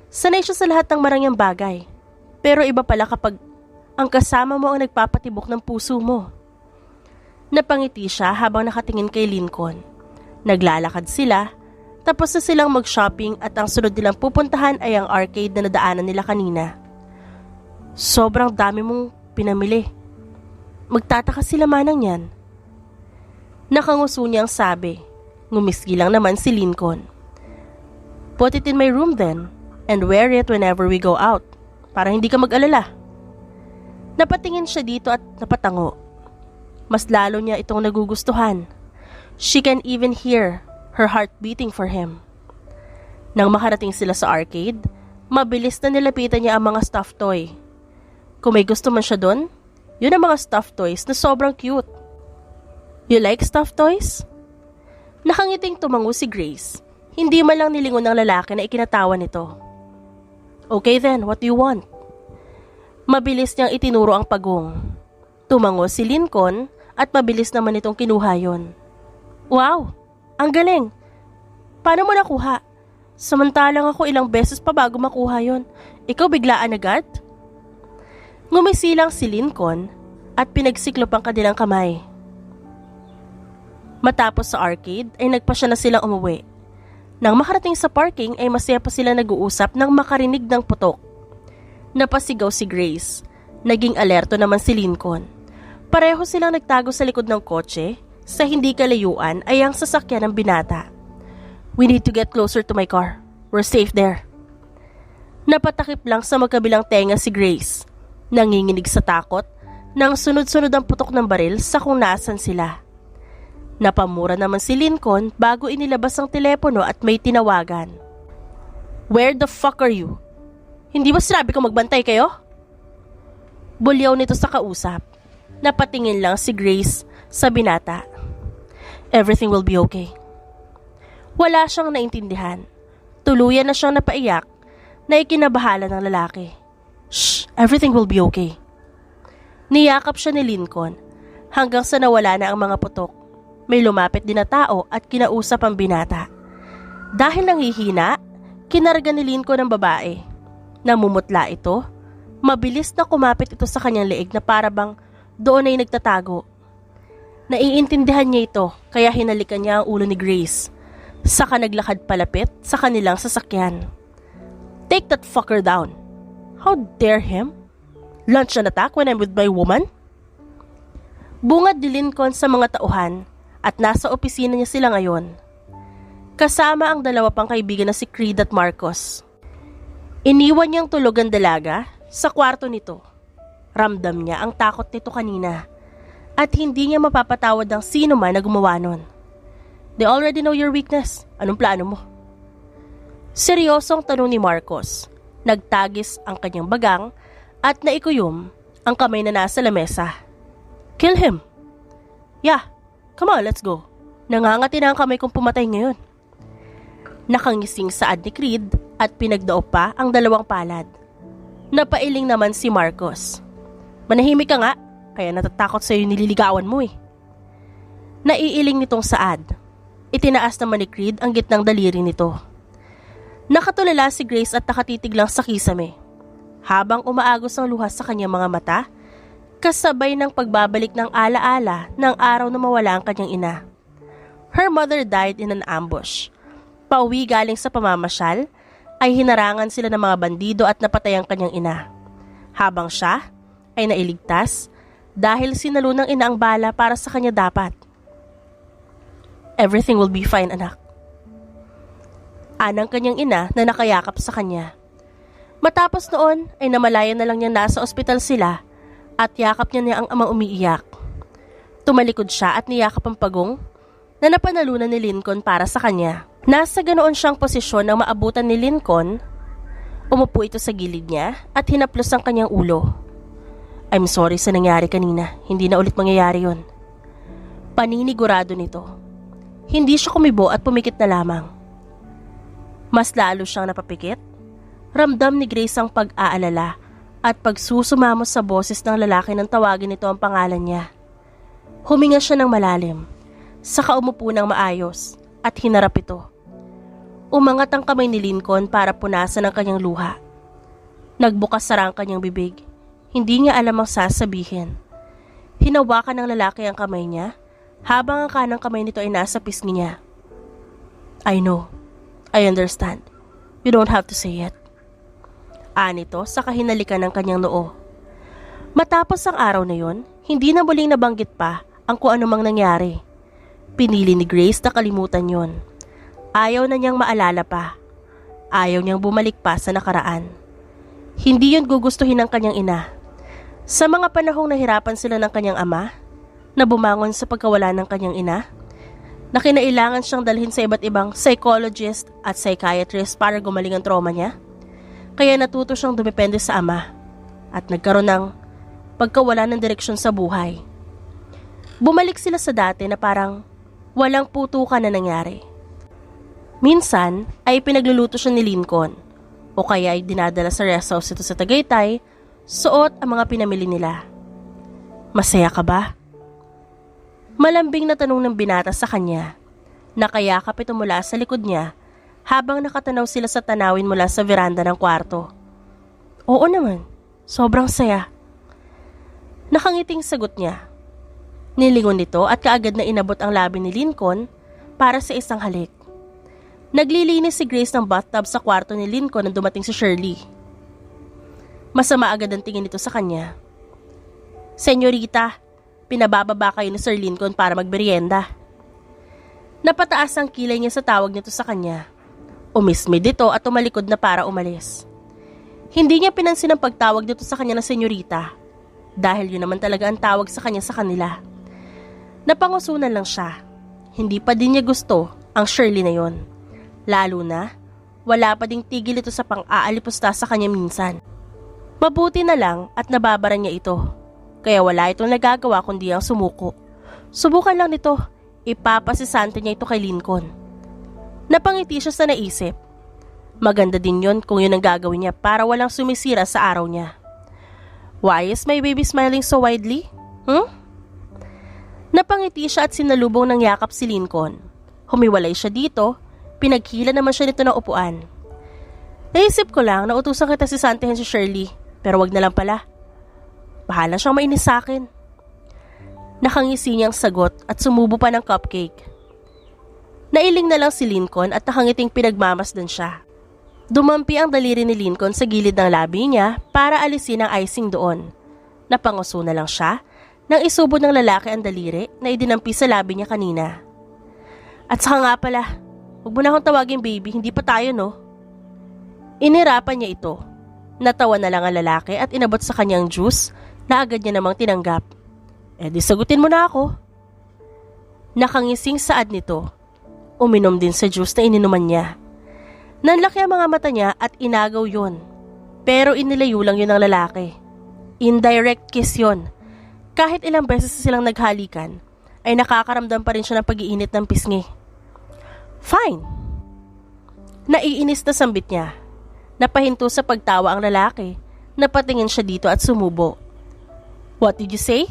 Sanay siya sa lahat ng marangyang bagay. Pero iba pala kapag ang kasama mo ang nagpapatibok ng puso mo. Napangiti siya habang nakatingin kay Lincoln. Naglalakad sila, tapos na silang mag-shopping at ang sunod nilang pupuntahan ay ang arcade na nadaanan nila kanina. Sobrang dami mong pinamili. Magtataka sila manang yan. Nakanguso niyang sabi. Ngumisgi lang naman si Lincoln. Put it in my room then, and wear it whenever we go out, para hindi ka mag-alala. Napatingin siya dito at napatango. Mas lalo niya itong nagugustuhan. She can even hear her heart beating for him. Nang makarating sila sa arcade, mabilis na nilapitan niya ang mga stuffed toy. Kung may gusto man siya doon, yun ang mga stuffed toys na sobrang cute. You like stuffed toys? Nakangiting tumango si Grace. Hindi man lang nilingon ng lalaki na ikinatawa nito. Okay then, what do you want? Mabilis niyang itinuro ang pagong. Tumango si Lincoln at mabilis naman itong kinuha yon. Wow, ang galing. Paano mo nakuha? Samantalang ako ilang beses pa bago makuha yon. Ikaw biglaan agad? Ngumisi lang si Lincoln at pinagsiklop ang kanilang kamay. Matapos sa arcade ay nagpasya na silang umuwi. Nang makarating sa parking ay masaya pa sila nag-uusap nang makarinig ng putok. Napasigaw si Grace. Naging alerto naman si Lincoln. Pareho silang nagtago sa likod ng kotse. Sa hindi kalayuan ay ang sasakyan ng binata. "We need to get closer to my car. We're safe there." Napatakip lang sa magkabilang tenga si Grace. Nanginginig sa takot nang sunod-sunod ang putok ng baril sa kung nasan sila. Napamura naman si Lincoln bago inilabas ang telepono at may tinawagan. "Where the fuck are you? Hindi ba sinabi ko magbantay kayo?" Bulyaw nito sa kausap. Napatingin lang si Grace sa binata. "Everything will be okay." Wala siyang naintindihan. Tuluyan na siyang napaiyak na ikinabahala ng lalaki. "Shh, everything will be okay." Niyakap siya ni Lincoln hanggang sa nawala na ang mga putok. May lumapit din na tao at kinausap ang binata. Dahil nanghihina, kinarga ni Lincoln ang babae. Namumutla ito. Mabilis na kumapit ito sa kanyang leeg na parabang doon ay nagtatago. Naiintindihan niya ito kaya hinalikan niya ang ulo ni Grace. Saka naglakad palapit sa kanilang sasakyan. "Take that fucker down. How dare him? Launch an attack when I'm with my woman?" Bungad ni Lincoln sa mga tauhan at nasa opisina niya sila ngayon. Kasama ang dalawa pang kaibigan na si Creed at Marcos. Iniwan niyang tulog ang dalaga sa kwarto nito. Ramdam niya ang takot nito kanina at hindi niya mapapatawad ang sino man na gumawa nun. "They already know your weakness. Anong plano mo?" Seryosong tanong ni Marcos. Nagtagis ang kanyang bagang at naikuyom ang kamay na nasa lamesa. "Kill him." "Yeah, come on, let's go." Nangangati na ang kamay kong pumatay ngayon. Nakangising saad ni Creed at pinagdaop pa ang dalawang palad. Napailing naman si Marcos. "Manahimik ka nga, kaya natatakot sa'yo nililigawan mo eh." Naiiling nitong saad. Itinaas naman ni Creed ang gitnang daliri nito. Nakatulala si Grace at nakatitig lang sa kisame. Habang umaagos ang luha sa kanyang mga mata, kasabay ng pagbabalik ng alaala ng araw na mawala ang kanyang ina. Her mother died in an ambush. Pauwi galing sa pamamasyal, ay hinarangan sila ng mga bandido at napatay ang kanyang ina. Habang siya ay nailigtas dahil sinalo ng ina ang bala para sa kanya dapat. "Everything will be fine, anak." Anang kanyang ina na nakayakap sa kanya. Matapos noon ay namalayan na lang niya nasa ospital sila at yakap niya ang amang umiiyak. Tumalikod siya at niyakap ang pagong na napanalunan ni Lincoln para sa kanya. Nasa ganoon siyang posisyon nang maabutan ni Lincoln. Umupo ito sa gilid niya at hinaplos ang kanyang ulo. "I'm sorry sa nangyari kanina. Hindi na ulit mangyayari yon." Paninigurado nito. Hindi siya kumibo at pumikit na lamang. Mas lalo siyang napapikit. Ramdam ni Grace ang pag-aalala at pagsusumamos sa boses ng lalaki nang tawagin nito ang pangalan niya. Huminga siya ng malalim. Saka umupo ng maayos at hinarap ito. Umangat ang kamay ni Lincoln para punasan ang kanyang luha. Nagbukas sara ang kanyang bibig. Hindi niya alam ang sasabihin. Hinawakan ng lalaki ang kamay niya habang ang kanang kamay nito ay nasa pisngi niya. "I know. I understand. You don't have to say it." Anito sa kahinalikan ng kanyang noo. Matapos ang araw na yon, hindi na muling nabanggit pa ang kung anumang nangyari. Pinili ni Grace na kalimutan yon. Ayaw na niyang maalala pa. Ayaw niyang bumalik pa sa nakaraan. Hindi yon gugustuhin ng kanyang ina. Sa mga panahong nahirapan sila ng kanyang ama, na bumangon sa pagkawala ng kanyang ina, na kinailangan siyang dalhin sa iba't ibang psychologist at psychiatrist para gumaling ang trauma niya, kaya natuto siyang dumepende sa ama at nagkaroon ng pagkawala ng direksyon sa buhay. Bumalik sila sa dati na parang walang putukan na nangyari. Minsan ay pinagluluto siya ni Lincoln o kaya ay dinadala sa rest house ito sa Tagaytay, suot ang mga pinamili nila. "Masaya ka ba?" Malambing na tanong ng binata sa kanya. Nakayakap ito mula sa likod niya habang nakatanaw sila sa tanawin mula sa veranda ng kwarto. "Oo naman, sobrang saya." Nakangiting sagot niya. Nilingon nito at kaagad na inabot ang labi ni Lincoln para sa isang halik. Naglilinis si Grace ng bathtub sa kwarto ni Lincoln nang dumating si Shirley. Masama agad ang tingin nito sa kanya. "Senyorita, pinabababa kayo ni Sir Lincoln para magmerienda." Napataas ang kilay niya sa tawag nito sa kanya. Umismid ito at tumalikod na para umalis. Hindi niya pinansin ang pagtawag nito sa kanya na senyorita dahil yun naman talaga ang tawag sa kanya sa kanila. Napangusunan lang siya. Hindi pa din niya gusto ang Shirley na yon. Lalo na, wala pa ding tigil ito sa pang-aalipusta sa kanya minsan. Mabuti na lang at nababaran niya ito. Kaya wala itong nagagawa kundi ang sumuko. Subukan lang nito, ipapasisante niya ito kay Lincoln. Napangiti siya sa naisip. Maganda din yon kung yun ang gagawin niya para walang sumisira sa araw niya. Why is my baby smiling so widely? Napangiti siya at sinalubong ng yakap si Lincoln. Humiwalay siya dito, pinaghila naman siya nito ng upuan. Naisip ko lang na utusan kita si Santehin si Shirley, pero wag na lang pala. Bahala siyang mainis sa akin. Nakangisi niyang sagot at sumubo pa ng cupcake. Nailing na lang si Lincoln at nakangiting pinagmamasdan siya. Dumampi ang daliri ni Lincoln sa gilid ng labi niya para alisin ang icing doon. Napanguso na lang siya nang isubod ng lalaki ang daliri na idinampi sa labi niya kanina. "At saka nga pala, huwag mo na akong tawagin baby, hindi pa tayo no?" Inirapan niya ito. Natawa na lang ang lalaki at inabot sa kanyang juice na agad niya namang tinanggap. "Di sagutin mo na ako." Nakangising saad nito. Uminom din sa juice na ininuman niya. Nanlaki ang mga mata niya at inagaw yon. Pero inilayo lang yun ng lalaki. Indirect kiss yon. Kahit ilang beses silang naghalikan, ay nakakaramdam pa rin siya ng pag-iinit ng pisngi. "Fine." Naiinis na sambit niya. Napahinto sa pagtawa ang lalaki. Napatingin siya dito at sumubo. "What did you say?"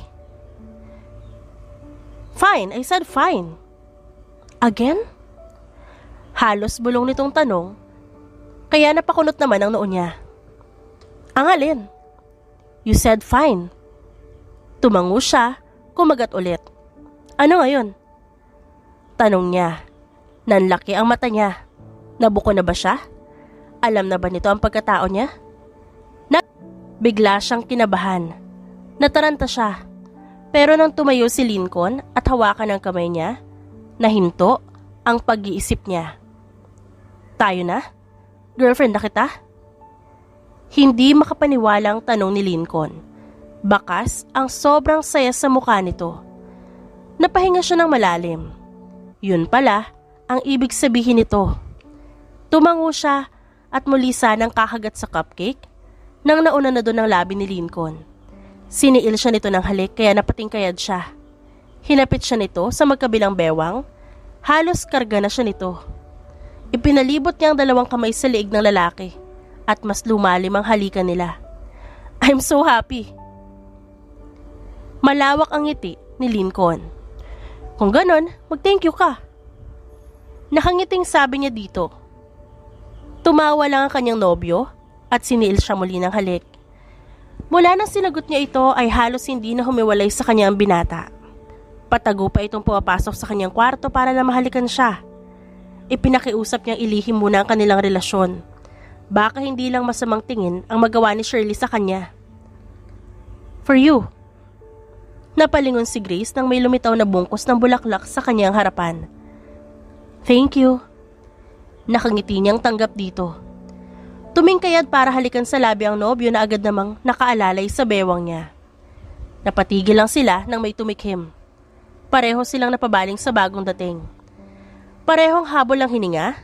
"Fine, I said fine." "Again?" Halos bulong nitong tanong, kaya napakunot naman ang noo niya. "Ang alin?" "You said fine." Tumango siya, kumagat ulit. "Ano ngayon?" Tanong niya. Nanlaki ang mata niya. Nabuko na ba siya? Alam na ba nito ang pagkatao niya? Bigla siyang kinabahan. Nataranta siya. Pero nang tumayo si Lincoln at hawakan ang kamay niya, nahinto ang pag-iisip niya. "Tayo na? Girlfriend na kita?" Hindi makapaniwalang tanong ni Lincoln. Bakas ang sobrang saya sa mukha nito. Napahinga siya ng malalim. Yun pala ang ibig sabihin nito. Tumango siya at muli sanang kakagat sa cupcake nang nauna na doon ang labi ni Lincoln. Siniil siya nito ng halik kaya napatingkayad siya. Hinapit siya nito sa magkabilang bewang. Halos karga na siya nito. Ipinalibot niya ang dalawang kamay sa liig ng lalaki at mas lumalim ang halikan nila. "I'm so happy." Malawak ang ngiti ni Lincoln. "Kung ganon, mag-thank you ka." Nakangiting sabi niya dito. Tumawa lang ang kanyang nobyo at siniil siya muli ng halik. Mula nang sinagot niya ito ay halos hindi na humiwalay sa kanyang binata. Patago pa itong pumapasok sa kanyang kwarto para na mahalikan siya. Ipinakiusap niyang ilihim muna ang kanilang relasyon. Baka hindi lang masamang tingin ang magawa ni Shirley sa kanya. "For you." Napalingon si Grace nang may lumitaw na bungkus ng bulaklak sa kanyang harapan. "Thank you." Nakangiti niyang tanggap dito. Tumingkayad para halikan sa labi ang nobyo na agad namang nakaalalay sa bewang niya. Napatigil lang sila nang may tumikhim. Pareho silang napabaling sa bagong dating. Parehong habol ang hininga,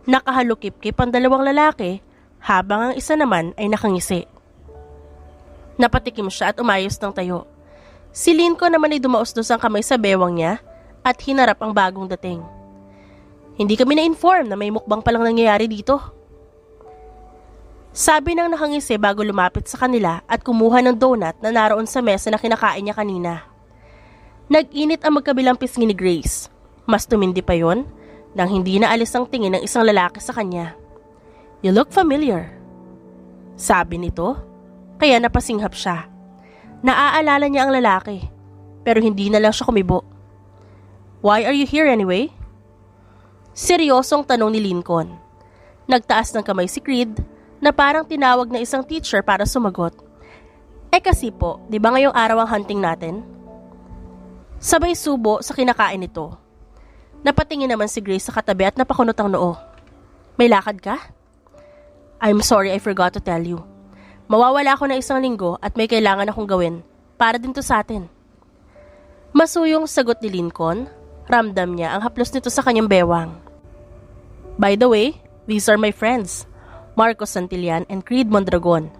nakahalukip-kip ang dalawang lalaki habang ang isa naman ay nakangisi. Napatikim siya at umayos ng tayo. Si Lincoln naman ay dumaos-dos ang kamay sa bewang niya at hinarap ang bagong dating. "Hindi kami na-inform na may mukbang palang nangyayari dito." Sabi ng nakangisi bago lumapit sa kanila at kumuha ng donut na naroon sa mesa na kinakain niya kanina. Nag-init ang magkabilang pisngi ni Grace. Mas tumindi pa yon nang hindi na alis ang tingin ng isang lalaki sa kanya. "You look familiar," sabi nito, kaya napasinghap siya. Naaalala niya ang lalaki. pero hindi na lang siya kumibo. Why are you here anyway? Seryosong tanong ni Lincoln. Nagtaas ng kamay si Creed na parang tinawag na isang teacher para sumagot. Kasi po, di ba ngayong araw ang hunting natin? Sabay subo sa kinakain nito. Napatingin naman si Grace sa katabi at napakunot ang noo. May lakad ka? I'm sorry, I forgot to tell you. Mawawala ako ng isang linggo at may kailangan akong gawin para din to sa atin. Masuyong sagot ni Lincoln. Ramdam niya ang haplos nito sa kanyang bewang. By the way, these are my friends, Marcos Santillan and Creed Mondragon.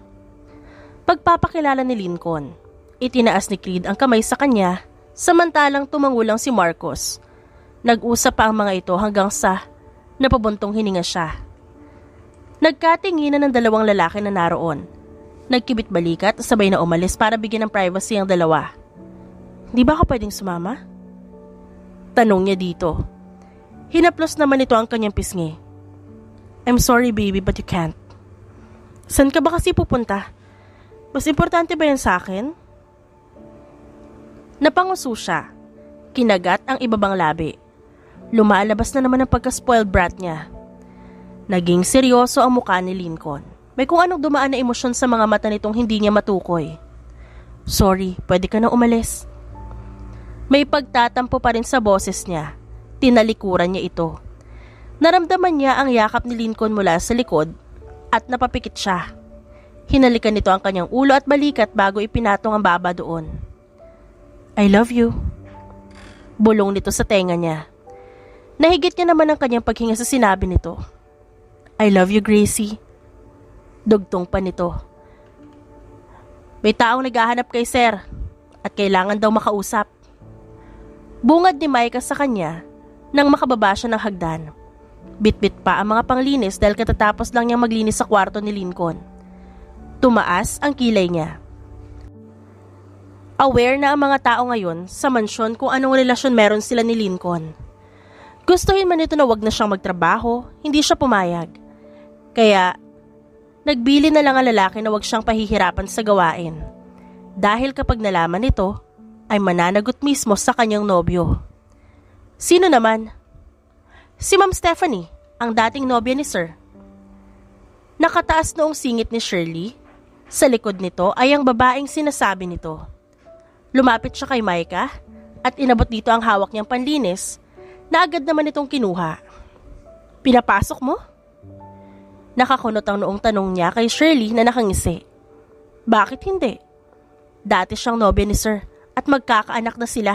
Pagpapakilala ni Lincoln, itinaas ni Creed ang kamay sa kanya samantalang tumangulang si Marcos. Nag-usap pa ang mga ito hanggang sa napabuntong hininga siya. Nagkatinginan ng dalawang lalaki na naroon. Nagkibit balikat sabay na umalis para bigyan ng privacy ang dalawa. Di ba ako pwedeng sumama? Tanong niya dito. Hinaplos naman ito ang kanyang pisngi. I'm sorry baby but you can't. San ka ba kasi pupunta? Mas importante ba yan sa akin? Napanguso siya. Kinagat ang ibabang labi. Lumalabas na naman ang pagka-spoiled brat niya. Naging seryoso ang mukha ni Lincoln. May kung anong dumaan na emosyon sa mga mata nitong hindi niya matukoy. Sorry, pwede ka na umalis. May pagtatampo pa rin sa boses niya. Tinalikuran niya ito. Naramdaman niya ang yakap ni Lincoln mula sa likod at napapikit siya. Hinalikan nito ang kanyang ulo at balikat bago ipinatong ang baba doon. I love you. Bulong nito sa tenga niya. Nahigit niya naman ang kanyang paghinga sa sinabi nito. I love you, Gracie. Dugtong pa nito. May taong naghahanap kay sir at kailangan daw makausap. Bungad ni Micah sa kanya nang makababa siya ng hagdan. Bit-bit pa ang mga panglinis dahil katatapos lang niyang maglinis sa kwarto ni Lincoln. Tumaas ang kilay niya. Aware na ang mga tao ngayon sa mansyon kung anong relasyon meron sila ni Lincoln. Gustuhin man ito na wag na siyang magtrabaho, hindi siya pumayag. Kaya, nagbili na lang ang lalaki na wag siyang pahihirapan sa gawain. Dahil kapag nalaman nito, ay mananagot mismo sa kanyang nobyo. Sino naman? Si Ma'am Stephanie, ang dating nobya ni Sir. Nakataas noong singit ni Shirley. Sa likod nito ay ang babaeng sinasabi nito. Lumapit siya kay Micah at inabot dito ang hawak niyang panlinis na agad naman itong kinuha. Pinapasok mo? Nakakunot ang noong tanong niya kay Shirley na nakangisi. Bakit hindi? Dati siyang nobya ni Sir at magkakaanak na sila.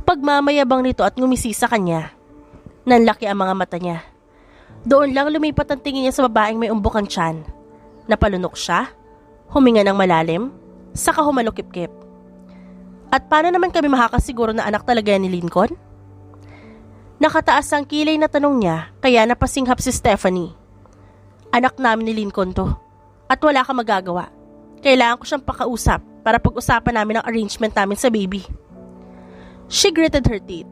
Pagmamayabang nito at ngumisi sa kanya. Nanlaki ang mga mata niya. Doon lang lumipat ang tingin niya sa babaeng may umbok ang tiyan. Napalunok siya, huminga ng malalim, saka humalukip-kip. At paano naman kami makakasiguro na anak talaga ni Lincoln? Nakataas ang kilay na tanong niya kaya napasinghap si Stephanie. Anak namin ni Lincoln to at wala ka magagawa. Kailangan ko siyang pakausap para pag-usapan namin ang arrangement namin sa baby. She gritted her teeth,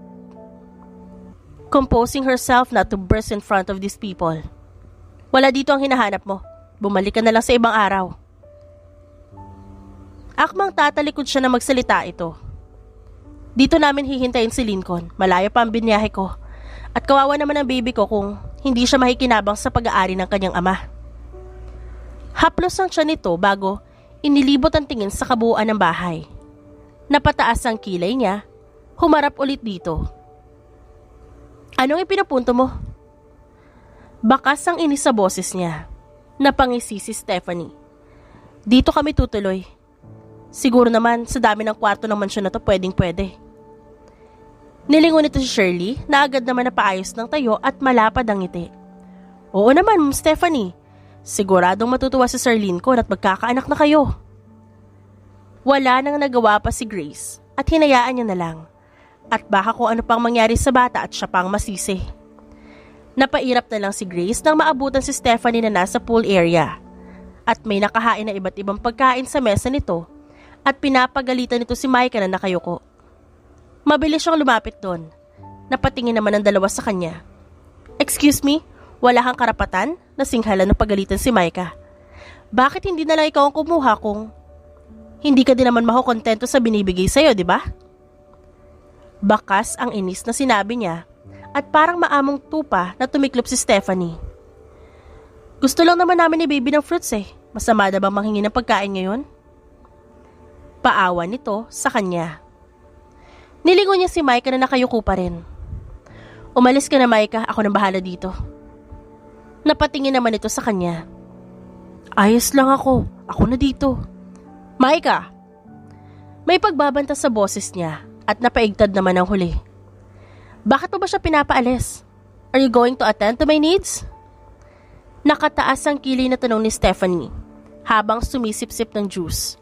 composing herself not to burst in front of these people. Wala dito ang hinahanap mo. Bumalik ka na lang sa ibang araw. Akmang tatalikod siya na magsalita ito. Dito namin hihintayin si Lincoln. Malayo pa ang binyahe ko. At kawawa naman ang baby ko kung hindi siya makikinabang sa pag-aari ng kanyang ama. Haplos ang siya nito bago inilibot ang tingin sa kabuuan ng bahay. Napataas ang kilay niya. Humarap ulit dito. Anong ipinapunto mo? Bakas ang inis sa boses niya. Napangisi si Stephanie. Dito kami tutuloy. Siguro naman sa dami ng kwarto ng mansyon na to pwedeng-pwede. Nilingon nito si Shirley na agad naman napaayos ng tayo at malapad ang ngiti. Oo naman, Ma'am Stephanie. Siguradong matutuwa si Sir Lincoln at magkakaanak na kayo. Wala nang nagawa pa si Grace at hinayaan niya na lang. At baka kung ano pang mangyari sa bata at siya pang masisi. Napairap na lang si Grace nang maabutan si Stephanie na nasa pool area. At may nakahain na iba't ibang pagkain sa mesa nito at pinapagalitan nito si Micah na nakayuko. Mabilis siyang lumapit doon. Napatingin naman ang dalawa sa kanya. Excuse me, wala kang karapatan na singhalan ng pagalitan si Micah. Bakit hindi na lang ikaw ang kumuha kung Hindi ka din naman makukontento sa binibigay sa'yo, di ba? Bakas ang inis na sinabi niya at parang maamong tupa na tumiklop si Stephanie. Gusto lang naman namin ni baby ng fruits eh. Masama na bang manghingi ng pagkain ngayon? Paawa nito sa kanya. Nilingon niya si Micah na nakayuko pa rin. Umalis ka na, Micah. Ako nang bahala dito. Napatingin naman ito sa kanya. Ayos lang ako. Ako na dito. Micah! May pagbabanta sa boses niya at napaigtad naman ang huli. Bakit mo ba siya pinapaalis? Are you going to attend to my needs? Nakataas ang kilay na tanong ni Stephanie habang sumisip-sip ng juice.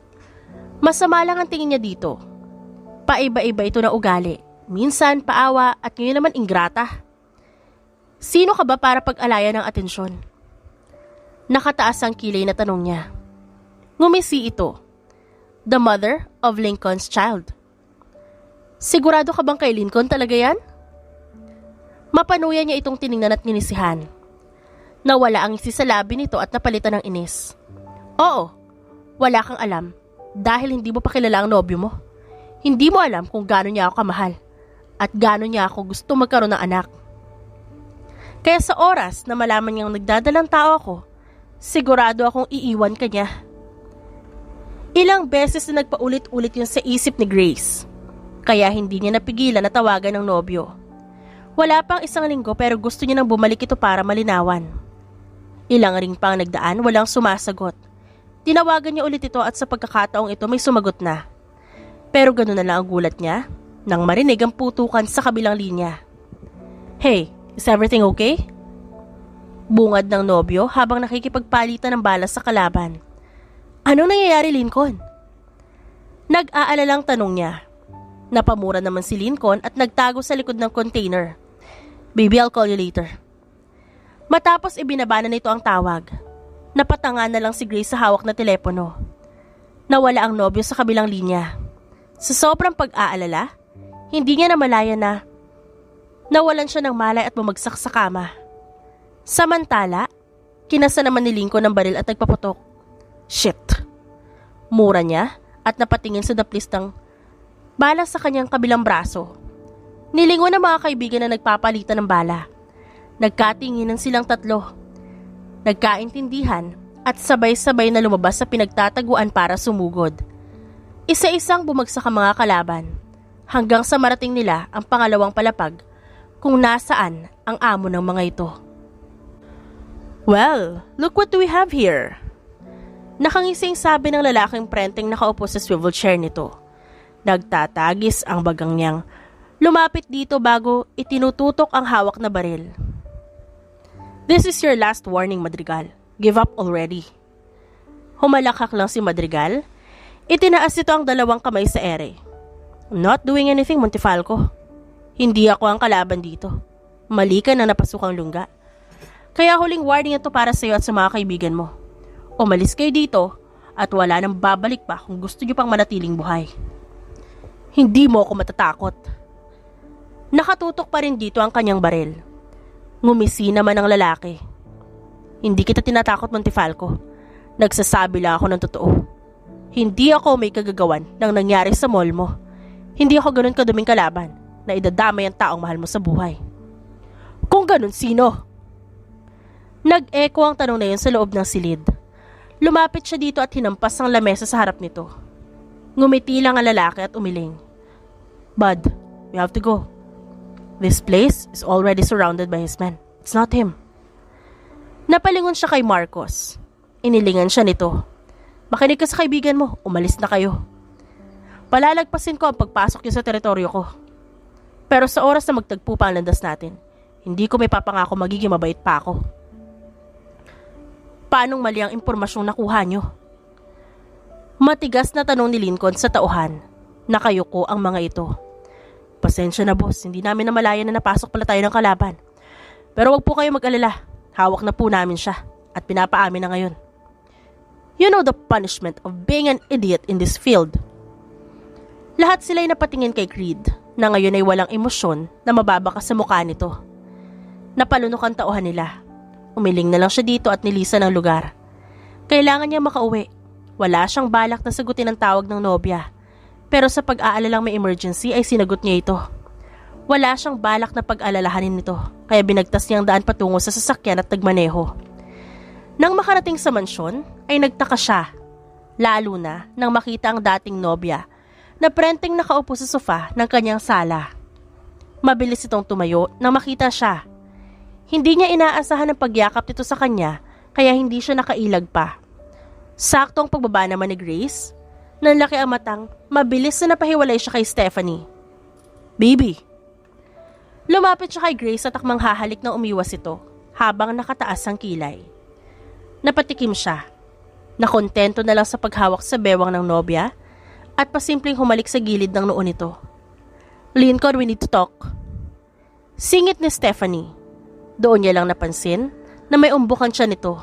Masama lang ang tingin niya dito. Paiba-iba ito na ugali. Minsan paawa at ngayon naman ingrata. Sino ka ba para pag-alayan ng atensyon? Nakataas ang kilay na tanong niya. Ngumisi ito. The mother of Lincoln's child. Sigurado ka bang kay Lincoln talaga yan? Mapanuyan niya itong tiningnan at nginisihan. Nawala ang isi sa labi nito at napalitan ng inis. Oo, wala kang alam dahil hindi mo pa kilala ang nobyo mo. Hindi mo alam kung gaano niya ako kamahal at gaano niya ako gusto magkaroon ng anak. Kaya sa oras na malaman niyang nagdadalang tao ako, sigurado akong iiwan ka niya. Ilang beses na nagpaulit-ulit yun sa isip ni Grace, kaya hindi niya napigilan na tawagan ng nobyo. Wala pang isang linggo pero gusto niya nang bumalik ito para malinawan. Ilang ring pang nagdaan, walang sumasagot. Tinawagan niya ulit ito at sa pagkakataong ito may sumagot na. Pero gano'n na lang ang gulat niya nang marinig ang putukan sa kabilang linya. Hey, is everything okay? Bungad ng nobyo habang nakikipagpalitan ng bala sa kalaban. Anong nangyayari, Lincoln? Nag-aalalang tanong niya. Napamura naman si Lincoln at nagtago sa likod ng container. Baby, I'll call you later. Matapos ibinaba na nito ang tawag. Napatanga na lang si Grace sa hawak na telepono. Nawala ang nobyo sa kabilang linya. Sa sobrang pag-aalala, hindi niya namalaya na nawalan siya ng malay at bumagsak sa kama. Samantala, kinasa naman ni Lincoln ng baril at nagpaputok. Shit! Mura niya at napatingin sa daplistang bala sa kanyang kabilang braso. Nilingon ng mga kaibigan na nagpapalitan ng bala. Nagkatinginan silang tatlo. Nagkaintindihan at sabay-sabay na lumabas sa pinagtataguan para sumugod. Isa-isang bumagsak ang mga kalaban hanggang sa marating nila ang pangalawang palapag kung nasaan ang amo ng mga ito. Well, look what we have here. Nakangising sabi ng lalaking prenteng nakaupo sa swivel chair nito. Nagtatagis ang bagang niyang. Lumapit dito bago itinututok ang hawak na baril. This is your last warning, Madrigal. Give up already. Humalakak lang si Madrigal. Itinaas ito ang dalawang kamay sa ere. I'm not doing anything, Montefalco. Hindi ako ang kalaban dito. Mali ka na napasukang lungga. Kaya huling warning ito para sa iyo at sa mga kaibigan mo. Umalis kayo dito at wala nang babalik pa kung gusto niyo pang manatiling buhay. Hindi mo ako matatakot. Nakatutok pa rin dito ang kanyang baril. Ngumisi naman ang lalaki. Hindi kita tinatakot, Montefalco. Nagsasabi lang ako ng totoo. Hindi ako may kagagawan ng nangyari sa mall mo. Hindi ako ganun kaduming kalaban na idadamay ang taong mahal mo sa buhay. Kung ganun, sino? Nag-echo ang tanong na yun sa loob ng silid. Lumapit siya dito at hinampas ang lamesa sa harap nito. Ngumiti lang ang lalaki at umiling. Bud, we have to go. This place is already surrounded by his men. It's not him. Napalingon siya kay Marcos. Inilingan siya nito. Makinig ka sa kaibigan mo, umalis na kayo. Palalagpasin ko ang pagpasok niyo sa teritoryo ko. Pero sa oras na magtagpo pa ang landas natin, hindi ko may papangako magiging mabait pa ako. Paanong mali ang impormasyong nakuha nyo? Matigas na tanong ni Lincoln sa tauhan. Nakayuko ang mga ito. Pasensya na boss, hindi namin namalayan na napasok pala tayo ng kalaban. Pero wag po kayo mag-alala, hawak na po namin siya at pinapaamin na ngayon. You know the punishment of being an idiot in this field. Lahat sila'y napatingin kay Creed na ngayon ay walang emosyon na mababaka sa mukha nito. Napalunok ang tauhan nila. Umiling na lang siya dito at nilisan ang lugar. Kailangan niya makauwi. Wala siyang balak na sagutin ang tawag ng nobya. Pero sa pag-aalalang may emergency ay sinagot niya ito. Wala siyang balak na pag-alalahanin nito, kaya binagtas niya ang daan patungo sa sasakyan at nagmaneho. Nang makarating sa mansyon, ay nagtaka siya. Lalo na nang makita ang dating nobya na prenteng nakaupo sa sofa ng kanyang sala. Mabilis itong tumayo nang makita siya. Hindi niya inaasahan ang pagyakap nito sa kanya, kaya hindi siya nakailag pa. Sakto ang pagbaba naman ni Grace. Nanlaki ang matang, mabilis na napahiwalay siya kay Stephanie. "Baby." Lumapit siya kay Grace at akmang hahalik na umiwas ito habang nakataas ang kilay. Napatikim siya. Nakontento na lang sa paghawak sa bewang ng nobya at pasimpleng humalik sa gilid ng noo nito. "Lincoln, we need to talk." Singit ni Stephanie. Doon niya lang napansin na may umbukan siya nito.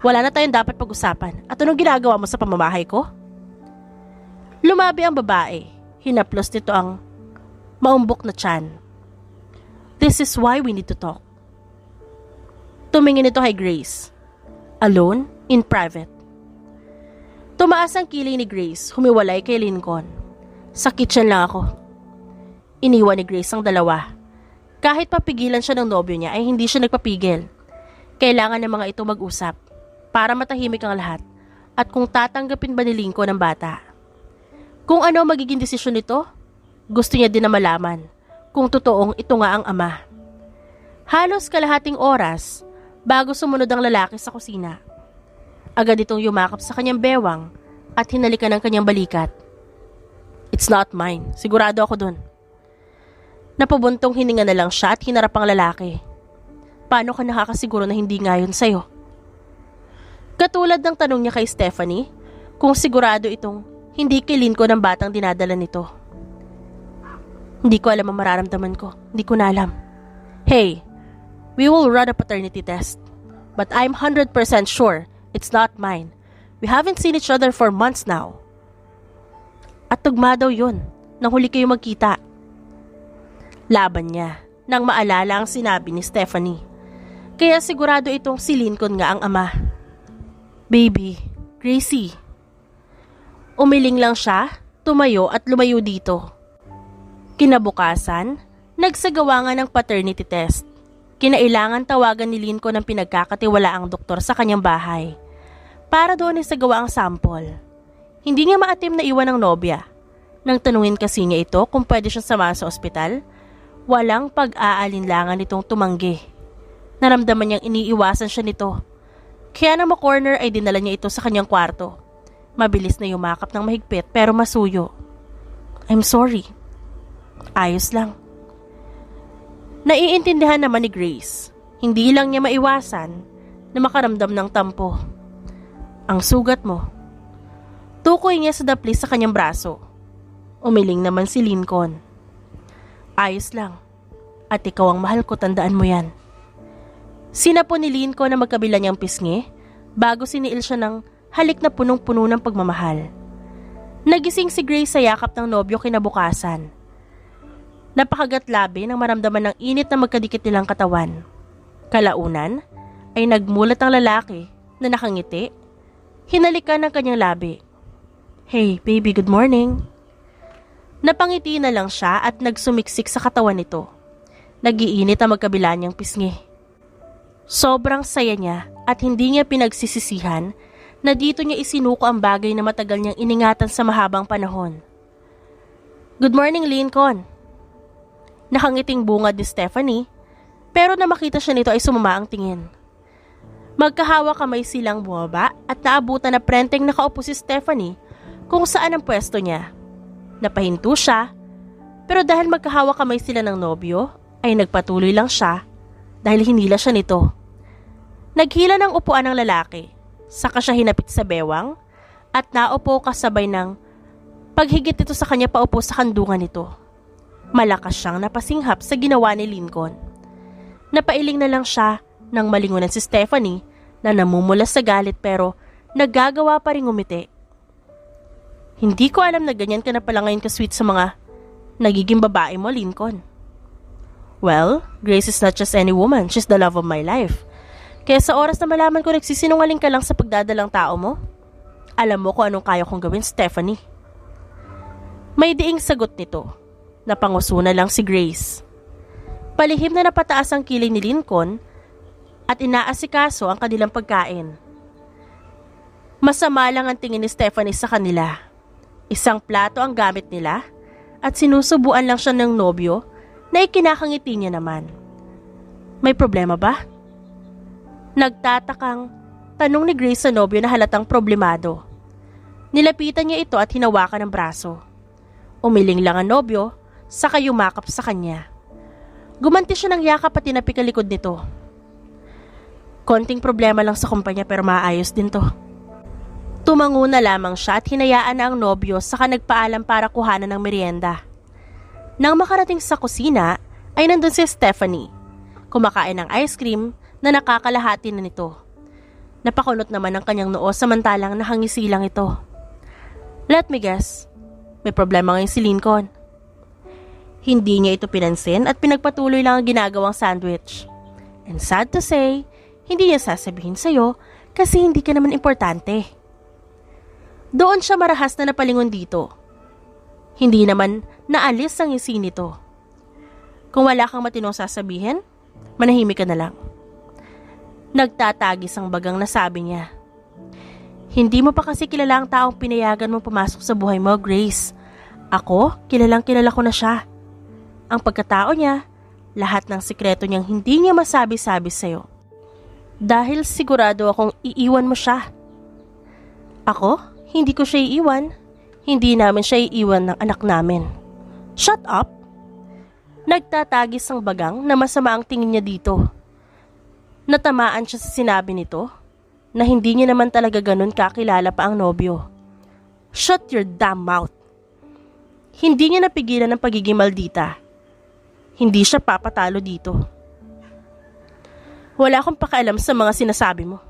"Wala na tayong dapat pag-usapan. At anong ginagawa mo sa pamamahay ko?" Lumabi ang babae. Hinaplos nito ang maumbok na tiyan. "This is why we need to talk." Tumingin ito kay Grace. Alone, in private. Tumaas ang kilay ni Grace, humiwalay kay Lincoln. "Sa kitchen lang ako." Iniwan ni Grace ang dalawa. Kahit papigilan siya ng nobyo niya ay hindi siya nagpapigil. Kailangan ng mga ito mag-usap para matahimik ang lahat at kung tatanggapin ba ni Lincoln ang bata. Kung ano magiging desisyon nito, gusto niya din na malaman kung totoong ito nga ang ama. Halos kalahating oras bago sumunod ang lalaki sa kusina. Agad itong yumakap sa kanyang bewang at hinalikan ng kanyang balikat. "It's not mine. Sigurado ako dun." Napabuntong hininga na lang siya at hinarap ang lalaki. "Paano ka nakakasiguro na hindi nga yun sa'yo?" Katulad ng tanong niya kay Stephanie, kung sigurado itong hindi kay Lincoln ang batang dinadala nito. "Hindi ko alam ang mararamdaman ko. Hindi ko na alam." "Hey, we will run a paternity test. But I'm 100% sure it's not mine. We haven't seen each other for months now." At tugma daw yun, nang huli kayo magkita. Laban niya, nang maalala ang sinabi ni Stephanie. Kaya sigurado itong si Lincoln nga ang ama. "Baby, Gracie." Umiling lang siya, tumayo at lumayo dito. Kinabukasan, nagsagawa nga ng paternity test. Kinailangan tawagan ni Lincoln ang pinagkakatiwalaang doktor sa kanyang bahay para doon isagawa ang sample. Hindi niya maatim na iwan ng nobya. Nang tanungin kasi niya ito kung pwede siyang samahan sa ospital, walang pag-aalinlangan itong tumanggi. Naramdaman niyang iniiwasan siya nito. Kaya nang ma-corner ay dinala niya ito sa kanyang kwarto. Mabilis na yumakap ng mahigpit pero masuyo. "I'm sorry." "Ayos lang." Naiintindihan naman ni Grace. Hindi lang niya maiwasan na makaramdam ng tampo. "Ang sugat mo." Tukoy niya sa dapli sa kanyang braso. Umiling naman si Lincoln. "Ayos lang. At ikaw ang mahal ko, tandaan mo yan." Sinapo ni Lincoln na magkabila niyang pisngi bago siniil siya ng halik na punong-puno ng pagmamahal. Nagising si Grace sa yakap ng nobyo kinabukasan. Napakagat labi nang maramdaman ng init na magkadikit nilang katawan. Kalaunan ay nagmulat ang lalaki na nakangiti. Hinalikan ng kanyang labi. "Hey, baby, good morning." Napangiti na lang siya at nagsumiksik sa katawan nito. Nagiinit ang magkabila niyang pisngi. Sobrang saya niya at hindi niya pinagsisisihan na dito niya isinuko ang bagay na matagal niyang iningatan sa mahabang panahon. "Good morning, Lincoln." Nakangiting bungad ni Stephanie, pero na makita siya nito ay sumama ang tingin. Magkahawa kamay silang bumaba at naabutan na prenteng nakaupo si Stephanie kung saan ang pwesto niya. Napahinto siya, pero dahil magkahawa kamay sila ng nobyo, ay nagpatuloy lang siya dahil hinila siya nito. Naghila ng upuan ng lalaki, saka siya hinapit sa bewang at naupo kasabay ng paghigit nito sa kanya paupo sa kandungan nito. Malakas siyang napasinghap sa ginawa ni Lincoln. Napailing na lang siya nang malingunan si Stephanie na namumula sa galit pero naggagawa pa rin ngumiti. "Hindi ko alam na ganyan ka na pala ngayon ka-sweet sa mga nagiging babae mo, Lincoln." "Well, Grace is not just any woman. She's the love of my life. Kaya sa oras na malaman ko nagsisinungaling ka lang sa pagdadalang tao mo, Alam mo kung anong kaya kong gawin, Stephanie. May diing sagot nito. Napangusuna lang si Grace. Palihim na napataas ang kilay ni Lincoln at inaasikaso ang kanilang pagkain. Masama lang ang tingin ni Stephanie sa kanila. Isang plato ang gamit nila at sinusubuan lang siya ng nobyo na ikinakangiti niya naman. May problema ba? Nagtatakang tanong ni Grace sa nobyo na halatang problemado. Nilapitan niya ito at hinawakan ang braso. Umiling lang ang nobyo, saka yumakap sa kanya. Gumanti siya ng yakap at tinapik ang likod nito. Konting problema lang sa kumpanya pero maayos din to. Tumango na lamang siya at hinayaan na ang nobyo saka nagpaalam para kuhanan ng merienda. Nang makarating sa kusina ay nandun si Stephanie. Kumakain ng ice cream na nakakalahati na nito. Napakulot naman ang kanyang noo samantalang nakangisi lang ito. Let me guess, may problema ngayon si Lincoln. Hindi niya ito pinansin at pinagpatuloy lang ang ginagawang sandwich. And sad to say, hindi niya sasabihin sa'yo kasi hindi ka naman importante. Doon siya marahas na napalingon dito. Hindi naman naalis ang ngisi nito. Kung wala kang matinong sasabihin, manahimik ka na lang. Nagtatagis ang bagang nasabi niya. Hindi mo pa kasi kilala ang taong pinayagan mo pumasok sa buhay mo, Grace. Ako, kilalang kilala ko na siya. Ang pagkatao niya, lahat ng sikreto niyang hindi niya masabi-sabi sa'yo. Dahil sigurado akong iiwan mo siya. Ako, hindi ko siya iiwan. Hindi namin siya iiwan ng anak namin. Shut up! Nagtatagis ang bagang na masama ang tingin niya dito. Natamaan siya sa sinabi nito na hindi niya naman talaga ganun kakilala pa ang nobyo. Shut your damn mouth! Hindi niya napigilan ang pagiging maldita. Hindi siya papatalo dito. Wala akong pakialam sa mga sinasabi mo.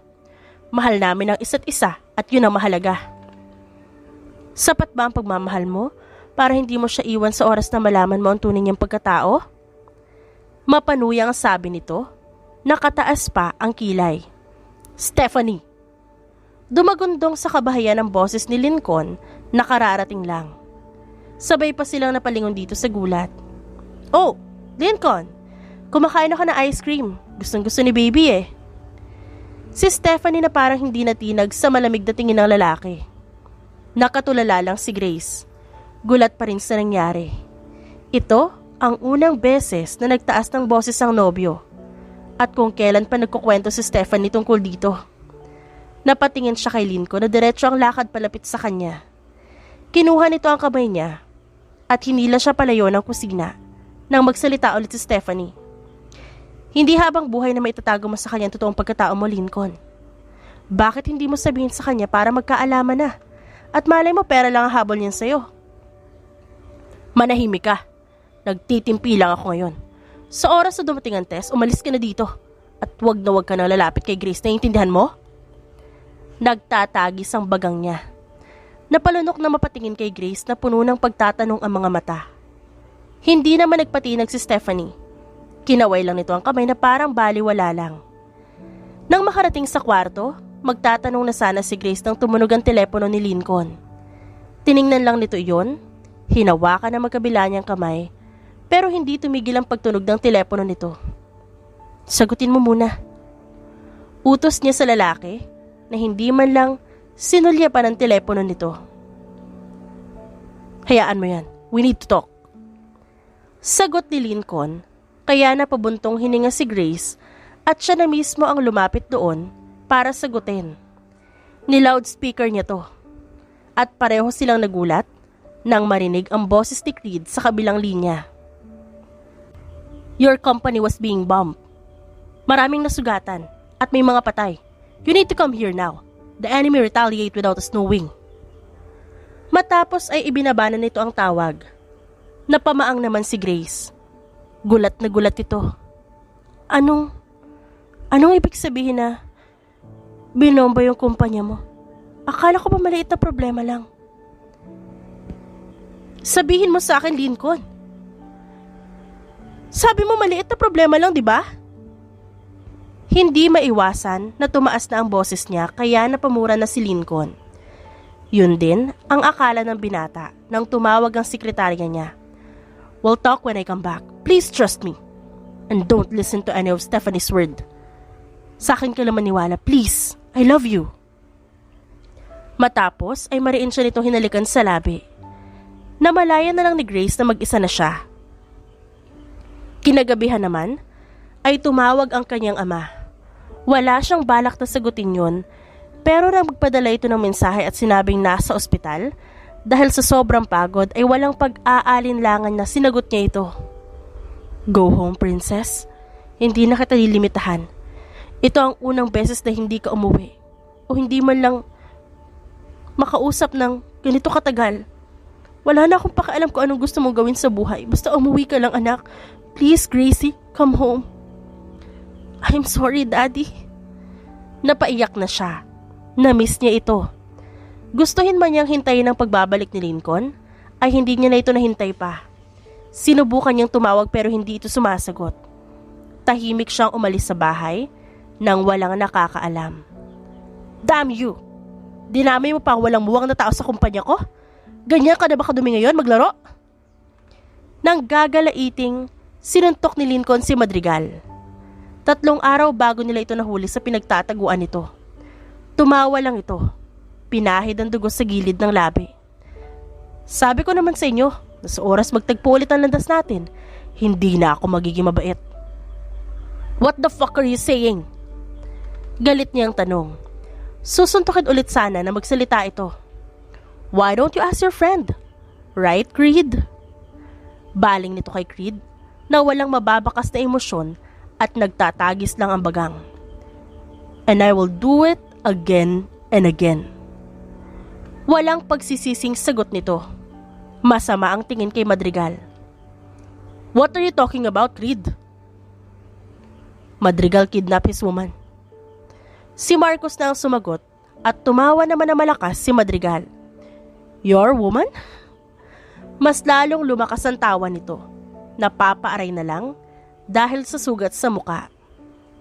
Mahal namin ang isa't isa at yun ang mahalaga. Sapat ba ang pagmamahal mo para hindi mo siya iwan sa oras na malaman mo ang tunay niyang pagkatao? Mapanuyang sabi nito, nakataas pa ang kilay. Stephanie! Dumagundong sa kabahayan ang boses ni Lincoln na kararating lang. Sabay pa silang napalingon dito sa gulat. Oh, Lincoln! Kumakain ako ng ice cream. Gustong gusto ni baby eh. Si Stephanie na parang hindi natinag sa malamig na tingin ng lalaki. Nakatulala lang si Grace. Gulat pa rin sa nangyari. Ito ang unang beses na nagtaas ng boses ang nobyo. At kung kailan pa nagkukwento si Stephanie tungkol dito. Napatingin siya kay Lincoln na diretso ang lakad palapit sa kanya. Kinuha nito ang kamay niya at hinila siya palayo ng kusina nang magsalita ulit si Stephanie. Hindi habang buhay na maitatago mo sa kanya ang totoong pagkatao mo, Lincoln. Bakit hindi mo sabihin sa kanya para magkaalaman na? At malay mo pera lang ang habol niyan sa'yo. Manahimik ka. Nagtitimpi lang ako ngayon. Sa oras na dumating ang test, umalis ka na dito. At wag na wag ka nang lalapit kay Grace, naiintindihan mo? Nagtatagis ang bagang niya. Napalunok na mapatingin kay Grace na puno ng pagtatanong ang mga mata. Hindi naman nagpatinag si Stephanie. Kinaway lang nito ang kamay na parang baliwala lang. Nang makarating sa kwarto, magtatanong na sana si Grace nang tumunog ang telepono ni Lincoln. Tiningnan lang nito iyon, hinawakan ang magkabila niyang kamay, pero hindi tumigil ang pagtunog ng telepono nito. Sagutin mo muna. Utos niya sa lalaki na hindi man lang sinulya pa ng telepono nito. Hayaan mo yan. We need to talk. Sagot ni Lincoln, kaya napabuntong hininga si Grace at siya na mismo ang lumapit doon para sagutin. Ni-loudspeaker niya to. At pareho silang nagulat nang marinig ang boses ni Creed sa kabilang linya. Your company was being bombed. Maraming nasugatan at may mga patay. You need to come here now. The enemy retaliate without us knowing. Matapos ay ibinabana nito ang tawag. Napamaang naman si Grace. Gulat na gulat ito. Anong ibig sabihin na binomba yung kumpanya mo? Akala ko ba maliit na problema lang? Sabihin mo sa akin, Lincoln. Sabi mo maliit na problema lang, di ba? Hindi maiwasan na tumaas na ang boses niya kaya napamura na si Lincoln. Yun din ang akala ng binata nang tumawag ang sekretarya niya. "We'll talk when I come back. Please trust me. And don't listen to any of Stephanie's word. Sa akin ka lang maniwala, please. I love you." Matapos ay mariin siya nitong hinalikan sa labi. Namalayan na lang ni Grace na mag-isa na siya. Kinagabihan naman ay tumawag ang kanyang ama. Wala siyang balak na sagutin yun, pero nang magpadala ito ng mensahe at sinabing nasa ospital, dahil sa sobrang pagod ay walang pag-aalinlangan na sinagot niya ito. "Go home, princess. Hindi na kita lilimitahan. Ito ang unang beses na hindi ka umuwi o hindi man lang makausap ng ganito katagal. Wala na akong pakialam kung anong gusto mong gawin sa buhay. Basta umuwi ka lang, anak. Please, Gracie, come home." "I'm sorry, Daddy." Napaiyak na siya. Na-miss niya ito. Gustuhin man niyang hintayin ang pagbabalik ni Lincoln, ay hindi niya na ito nahintay pa. Sinubukan niyang tumawag pero hindi ito sumasagot. Tahimik siyang umalis sa bahay nang walang nakakaalam. "Damn you! Dinamay mo pa ang walang muwang na tao sa kumpanya ko? Ganyan ka na ba kadumi ngayon maglaro?" Nang gagalaiting, sinuntok ni Lincoln si Madrigal. 3 araw bago nila ito nahuli sa pinagtataguan nito. Tumawa lang ito. Pinahid ang dugo sa gilid ng labi. "Sabi ko naman sa inyo, na sa oras magtagpo ulit ang landas natin, hindi na ako magiging mabait." "What the fuck are you saying?" Galit niyang tanong. Susuntukin ulit sana na magsalita ito. "Why don't you ask your friend? Right, Creed?" Baling nito kay Creed na walang mababakas na emosyon at nagtatagis lang ang bagang. "And I will do it again and again." Walang pagsisising sagot nito. Masama ang tingin kay Madrigal. "What are you talking about, Creed?" "Madrigal kidnap his woman." Si Marcos na ang sumagot at tumawa naman na malakas si Madrigal. "Your woman?" Mas lalong lumakas ang tawa nito. Napapaaray na lang dahil sa sugat sa muka.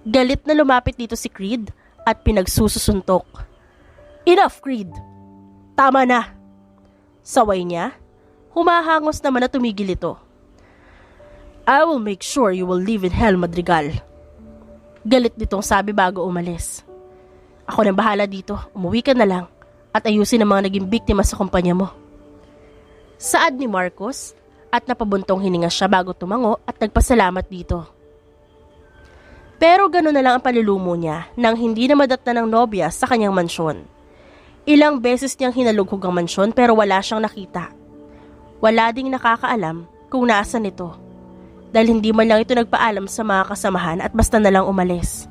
Galit na lumapit dito si Creed at pinagsususuntok. "Enough, Creed! Tama na!" Saway niya, humahangos naman na tumigil ito. "I will make sure you will live in hell, Madrigal." Galit nitong sabi bago umalis. "Ako nang bahala dito, umuwi ka na lang at ayusin ang mga naging biktima sa kumpanya mo." Saad ni Marcos at napabuntong hininga siya bago tumango at nagpasalamat dito. Pero gano'n na lang ang palulumo niya nang hindi na madatna ng nobya sa kanyang mansyon. Ilang beses niyang hinalughog ang mansyon pero wala siyang nakita. Wala ding nakakaalam kung nasaan ito dahil hindi man lang ito nagpaalam sa mga kasamahan at basta na lang umalis.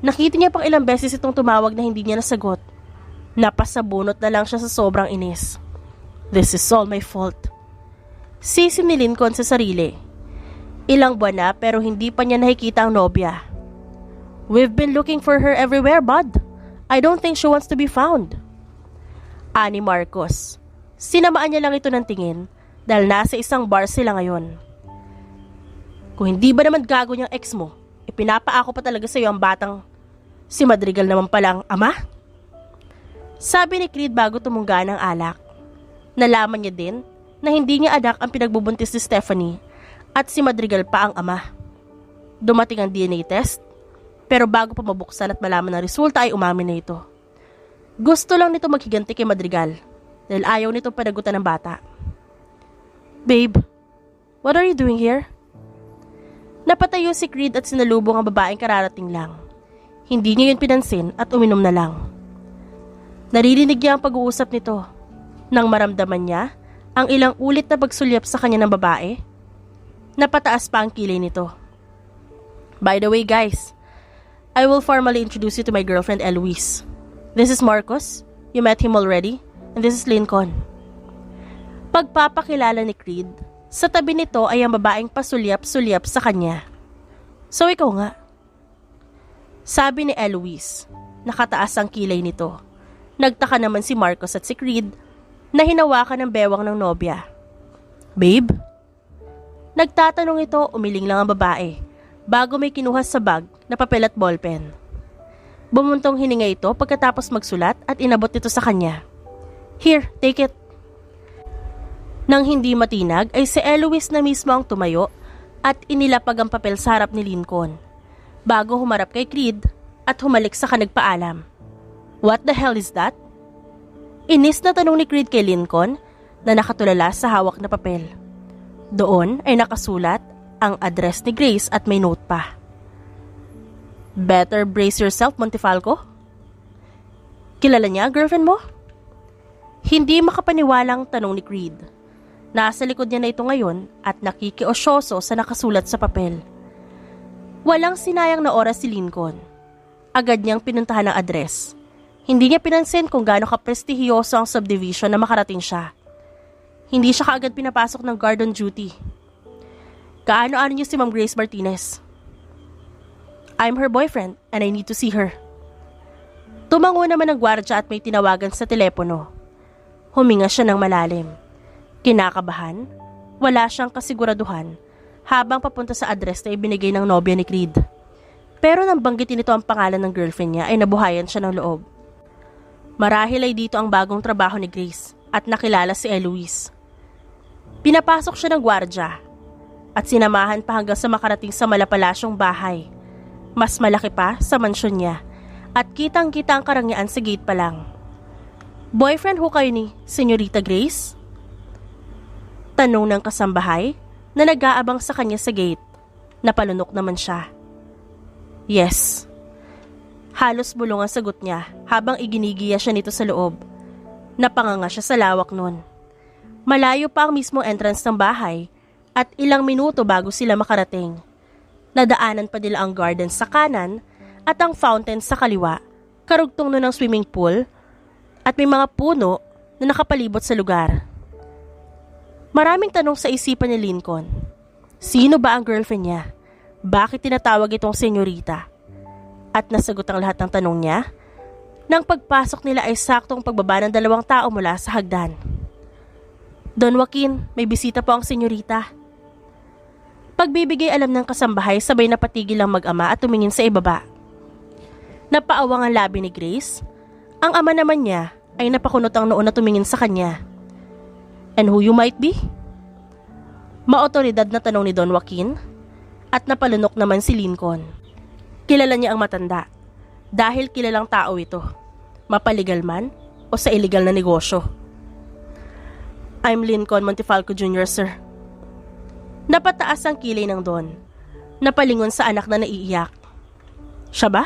Nakita niya pang ilang beses itong tumawag na hindi niya nasagot. Napasabunot na lang siya sa sobrang inis. "This is all my fault." Sisi ni Lincoln sa sarili. Ilang buwan na pero hindi pa niya nakikita ang nobya. "We've been looking for her everywhere, bud. I don't think she wants to be found." Ani Marcos. Sinamaan niya lang ito ng tingin dahil nasa isang bar sila ngayon. "Kung hindi ba naman gago niyang ex mo, ipinapaako pa talaga sa iyo ang batang si Madrigal naman palang ama?" Sabi ni Creed bago tumungga ng alak. Nalaman niya din na hindi niya anak ang pinagbubuntis ni Stephanie at si Madrigal pa ang ama. Dumating ang DNA test, pero bago pa mabuksan at malaman ang resulta ay umamin na ito. Gusto lang nito maghiganti kay Madrigal dahil ayaw nitong panagutan ng bata. "Babe, what are you doing here?" Napatayo si Creed at sinalubong ang babaeng kararating lang. Hindi niya yun pinansin at uminom na lang. Naririnig niya ang pag-uusap nito. Nang maramdaman niya ang ilang ulit na pagsulyap sa kanya ng babae, napataas pa ang kilay nito. "By the way guys, I will formally introduce you to my girlfriend Eloise. This is Marcos, you met him already, and this is Lincoln." Pagpapakilala ni Creed, sa tabi nito ay ang babaeng pasulyap-sulyap sa kanya. "So ikaw nga?" Sabi ni Eloise, nakataas ang kilay nito. Nagtaka naman si Marcos at si Creed na hinawakan ng bewang ng nobya. "Babe?" Nagtatanong ito, umiling lang ang babae bago may kinuha sa bag na papel at ballpen. Bumuntong hininga ito pagkatapos magsulat at inabot ito sa kanya. Here, take it. Nang hindi matinag ay si Eloise na mismo ang tumayo at inilapag ang papel sa harap ni Lincoln bago humarap kay Creed at humalik sa kanagpaalam. What the hell is that? Inis na tanong ni Creed kay Lincoln na nakatulala sa hawak na papel. Doon ay nakasulat ang address ni Grace at may note pa. Better brace yourself, Montefalco. Kilala niya ang girlfriend mo? Hindi makapaniwalang tanong ni Creed. Nasa likod niya na ito ngayon at nakikiosyoso sa nakasulat sa papel. Walang sinayang na oras si Lincoln. Agad niyang pinuntahan ang address. Hindi niya pinansin kung gaano kaprestihiyoso ang subdivision na makarating siya. Hindi siya kaagad pinapasok ng guard on duty. Kaano-ano niyo si Ma'am Grace Martinez? I'm her boyfriend and I need to see her. Tumango naman ang gwardya at may tinawagan sa telepono. Huminga siya ng malalim. Kinakabahan, wala siyang kasiguraduhan habang papunta sa address na ibinigay ng nobya ni Creed. Pero nang banggitin nito ang pangalan ng girlfriend niya ay nabuhayan siya ng loob. Marahil ay dito ang bagong trabaho ni Grace at nakilala si Eloise. Pinapasok siya ng gwardya at sinamahan pa hanggang sa makarating sa malapalasyong bahay. Mas malaki pa sa mansyon niya at kitang-kita ang karangyaan sa gate pa lang. Boyfriend ho kayo ni Senyorita Grace? Tanong ng kasambahay na nag-aabang sa kanya sa gate. Napalunok naman siya. Yes. Halos bulong ang sagot niya habang iginigiya siya nito sa loob. Napanganga siya sa lawak nun. Malayo pa ang mismong entrance ng bahay at ilang minuto bago sila makarating. Nadaanan pa nila ang garden sa kanan at ang fountain sa kaliwa, karugtong nun ng swimming pool at may mga puno na nakapalibot sa lugar. Maraming tanong sa isipan ni Lincoln. Sino ba ang girlfriend niya? Bakit tinatawag itong senyorita? At nasagot ang lahat ng tanong niya. Nang pagpasok nila ay saktong pagbaba ng 2 tao mula sa hagdan. Don Joaquin, may bisita po ang senyorita. Pagbibigay alam ng kasambahay, sabay na patigil ang mag-ama at tumingin sa ibaba. Napaawang ang labi ni Grace. Ang ama naman niya ay napakunot ang noo na tumingin sa kanya. And who you might be? Maotoridad na tanong ni Don Joaquin at napalunok naman si Lincoln. Kilala niya ang matanda dahil kilalang tao ito, mapaligal man o sa illegal na negosyo. I'm Lincoln Montefalco Jr., sir. Napataas ang kilay ng Don. Napalingon sa anak na naiiyak. Siya ba?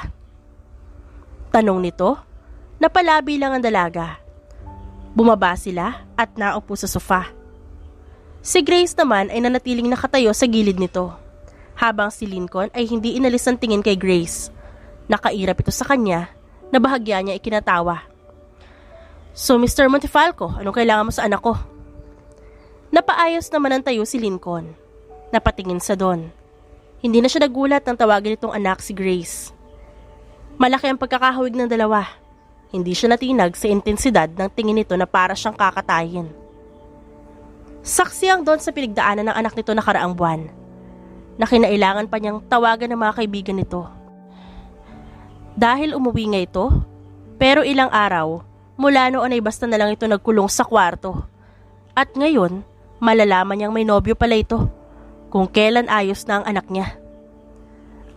Tanong nito. Napalabi lang ang dalaga. Bumaba sila at naupo sa sofa. Si Grace naman ay nanatiling nakatayo sa gilid nito, habang si Lincoln ay hindi inalis ang tingin kay Grace. Nakairap ito sa kanya na bahagya niya ikinatawa. So Mr. Montefalco, anong kailangan mo sa anak ko? Napaayos naman ang tayo si Lincoln. Napatingin sa Don. Hindi na siya nagulat nang tawagin itong anak si Grace. Malaki ang pagkakahawig ng dalawa. Hindi siya natinag sa intensidad ng tingin nito na para siyang kakatayin. Saksi ang Don sa pinagdaanan ng anak nito nakaraang buwan, na kinailangan pa niyang tawagan ng mga kaibigan nito. Dahil umuwi nga ito, pero ilang araw, mula noon ay basta na lang ito nagkulong sa kwarto. At ngayon, malalaman niyang may nobyo pala ito, kung kailan ayos na ang anak niya.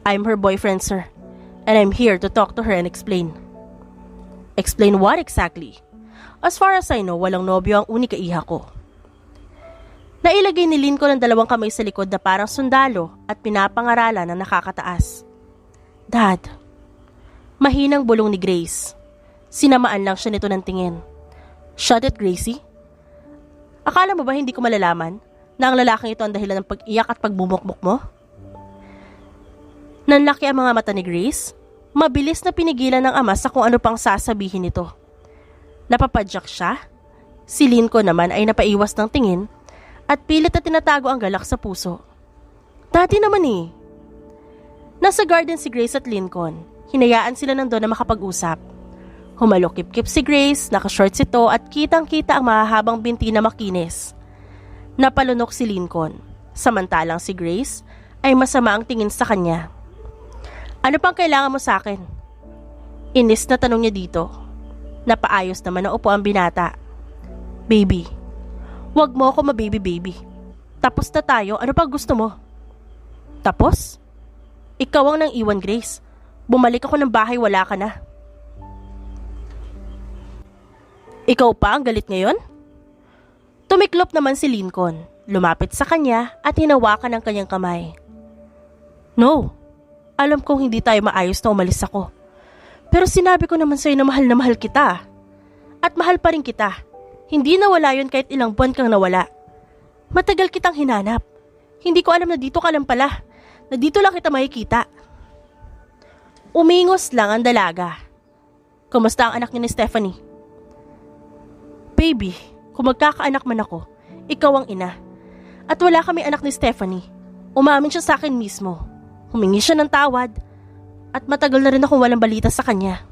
I'm her boyfriend, sir, and I'm here to talk to her and explain. Explain what exactly? As far as I know, walang nobyo ang unika iha ko. Nailagay ni Lincoln ang 2 kamay sa likod na parang sundalo at pinapangaralan na nakakataas. Dad. Mahinang bulong ni Grace. Sinamaan lang siya nito ng tingin. Shut it, Gracie. Akala mo ba hindi ko malalaman na ang lalaking ito ang dahilan ng pag-iyak at pagbumukmuk mo? Nanlaki ang mga mata ni Grace. Mabilis na pinigilan ng ama sa kung ano pang sasabihin nito. Napapadyak siya. Si Lincoln naman ay napaiwas ng tingin at pilit na tinatago ang galak sa puso. Dati naman eh. Nasa garden si Grace at Lincoln. Hinayaan sila ng Don na makapag-usap. Humalokip-kip si Grace, nakashorts ito at kitang-kita ang mahahabang binti na makinis. Napalunok si Lincoln. Samantalang si Grace ay masama ang tingin sa kanya. Ano pang kailangan mo sa akin? Inis na tanong niya dito. Napaayos naman na upo ang binata. Baby, wag mo ako mababy-baby. Tapos na tayo, ano pa gusto mo? Tapos? Ikaw ang nang iwan, Grace. Bumalik ako ng bahay, wala ka na. Ikaw pa ang galit ngayon? Tumiklop naman si Lincoln, lumapit sa kanya at hinawakan ang kanyang kamay. No, alam kong hindi tayo maayos na umalis ako. Pero sinabi ko naman sa'yo na mahal kita. At mahal pa rin kita. Hindi nawala yun kahit ilang buwan kang nawala. Matagal kitang hinanap. Hindi ko alam na dito ka lang pala. Na dito lang kita makikita. Umingos lang ang dalaga. Kumusta ang anak niya ni Stephanie? Baby, kung magkakaanak man ako, ikaw ang ina. At wala kami anak ni Stephanie. Umamin siya sa akin mismo. Humingi siya ng tawad. At matagal na rin akong walang balita sa kanya.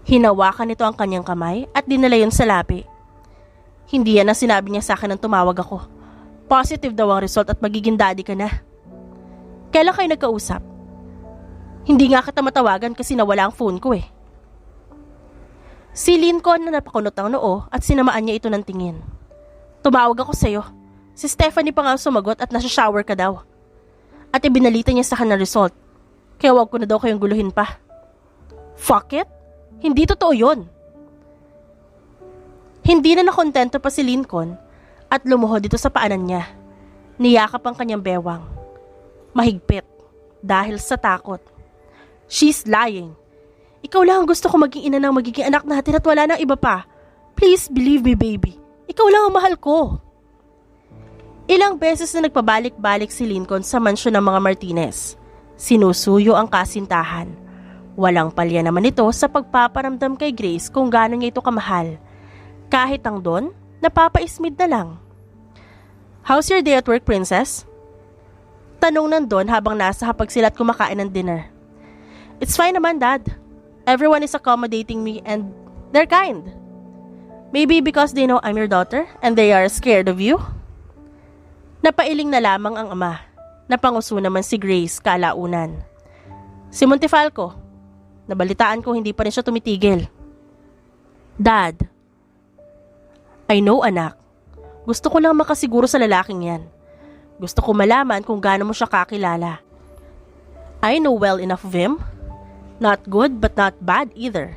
Hinawakan nito ang kanyang kamay at dinala yun sa labi. Hindi yan ang sinabi niya sa akin nang tumawag ako. Positive daw ang result at magiging daddy ka na. Kailan kayo nagkausap? Hindi nga kita matawagan kasi nawala ang phone ko eh. Si Lincoln na napakunot ang noo at sinamaan niya ito ng tingin. Tumawag ako sa'yo. Si Stephanie pa nga sumagot at nasa shower ka daw. At ibinalita niya sa akin ang result. Kaya wag ko na daw kayong guluhin pa. Fuck it? Hindi totoo yun. Hindi na nakontento pa si Lincoln at lumuhod dito sa paanan niya. Niyakap ang kanyang bewang. Mahigpit dahil sa takot. She's lying. Ikaw lang ang gusto ko maging ina ng magiging anak natin at wala nang iba pa. Please believe me, baby. Ikaw lang ang mahal ko. Ilang beses na nagpabalik-balik si Lincoln sa mansyon ng mga Martinez. Sinusuyo ang kasintahan. Walang palya naman ito sa pagpaparamdam kay Grace kung gaano niya ito kamahal. Kahit ang Don, napapaismid na lang. How's your day at work, princess? Tanong ng Don habang nasa hapag sila at kumakain ng dinner. It's fine naman, Dad. Everyone is accommodating me and they're kind. Maybe because they know I'm your daughter and they are scared of you? Napailing na lamang ang ama. Napanguso naman si Grace kalaunan. Si Montefalco, nabalitaan ko hindi pa rin siya tumitigil. Dad, I know anak. Gusto ko lang makasiguro sa lalaking yan. Gusto ko malaman kung gaano mo siya kakilala. I know well enough of him. Not good but not bad either.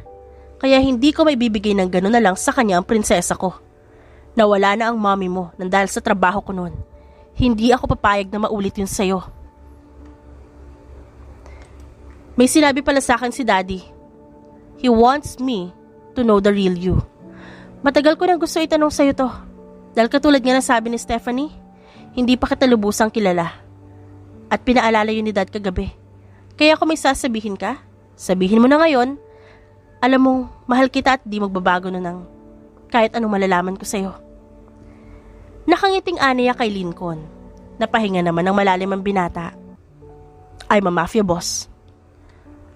Kaya hindi ko may bibigay ng gano'n na lang sa kanya ang prinsesa ko. Nawala na ang mommy mo nang dahil sa trabaho ko noon. Hindi ako papayag na maulit yun sa'yo. May sinabi pala sa akin si Daddy. He wants me to know the real you. Matagal ko nang gusto itanong sa'yo to. Dahil katulad nga na sabi ni Stephanie, hindi pa kita lubusang kilala. At pinaalala yun ni Dad kagabi. Kaya kung may sasabihin ka, sabihin mo na ngayon. Alam mong mahal kita at di magbabago na ng kahit anong malalaman ko sa'yo. Nakangiting aniya kay Lincoln. Napahinga naman ng malalim ang binata. I'm a mafia boss.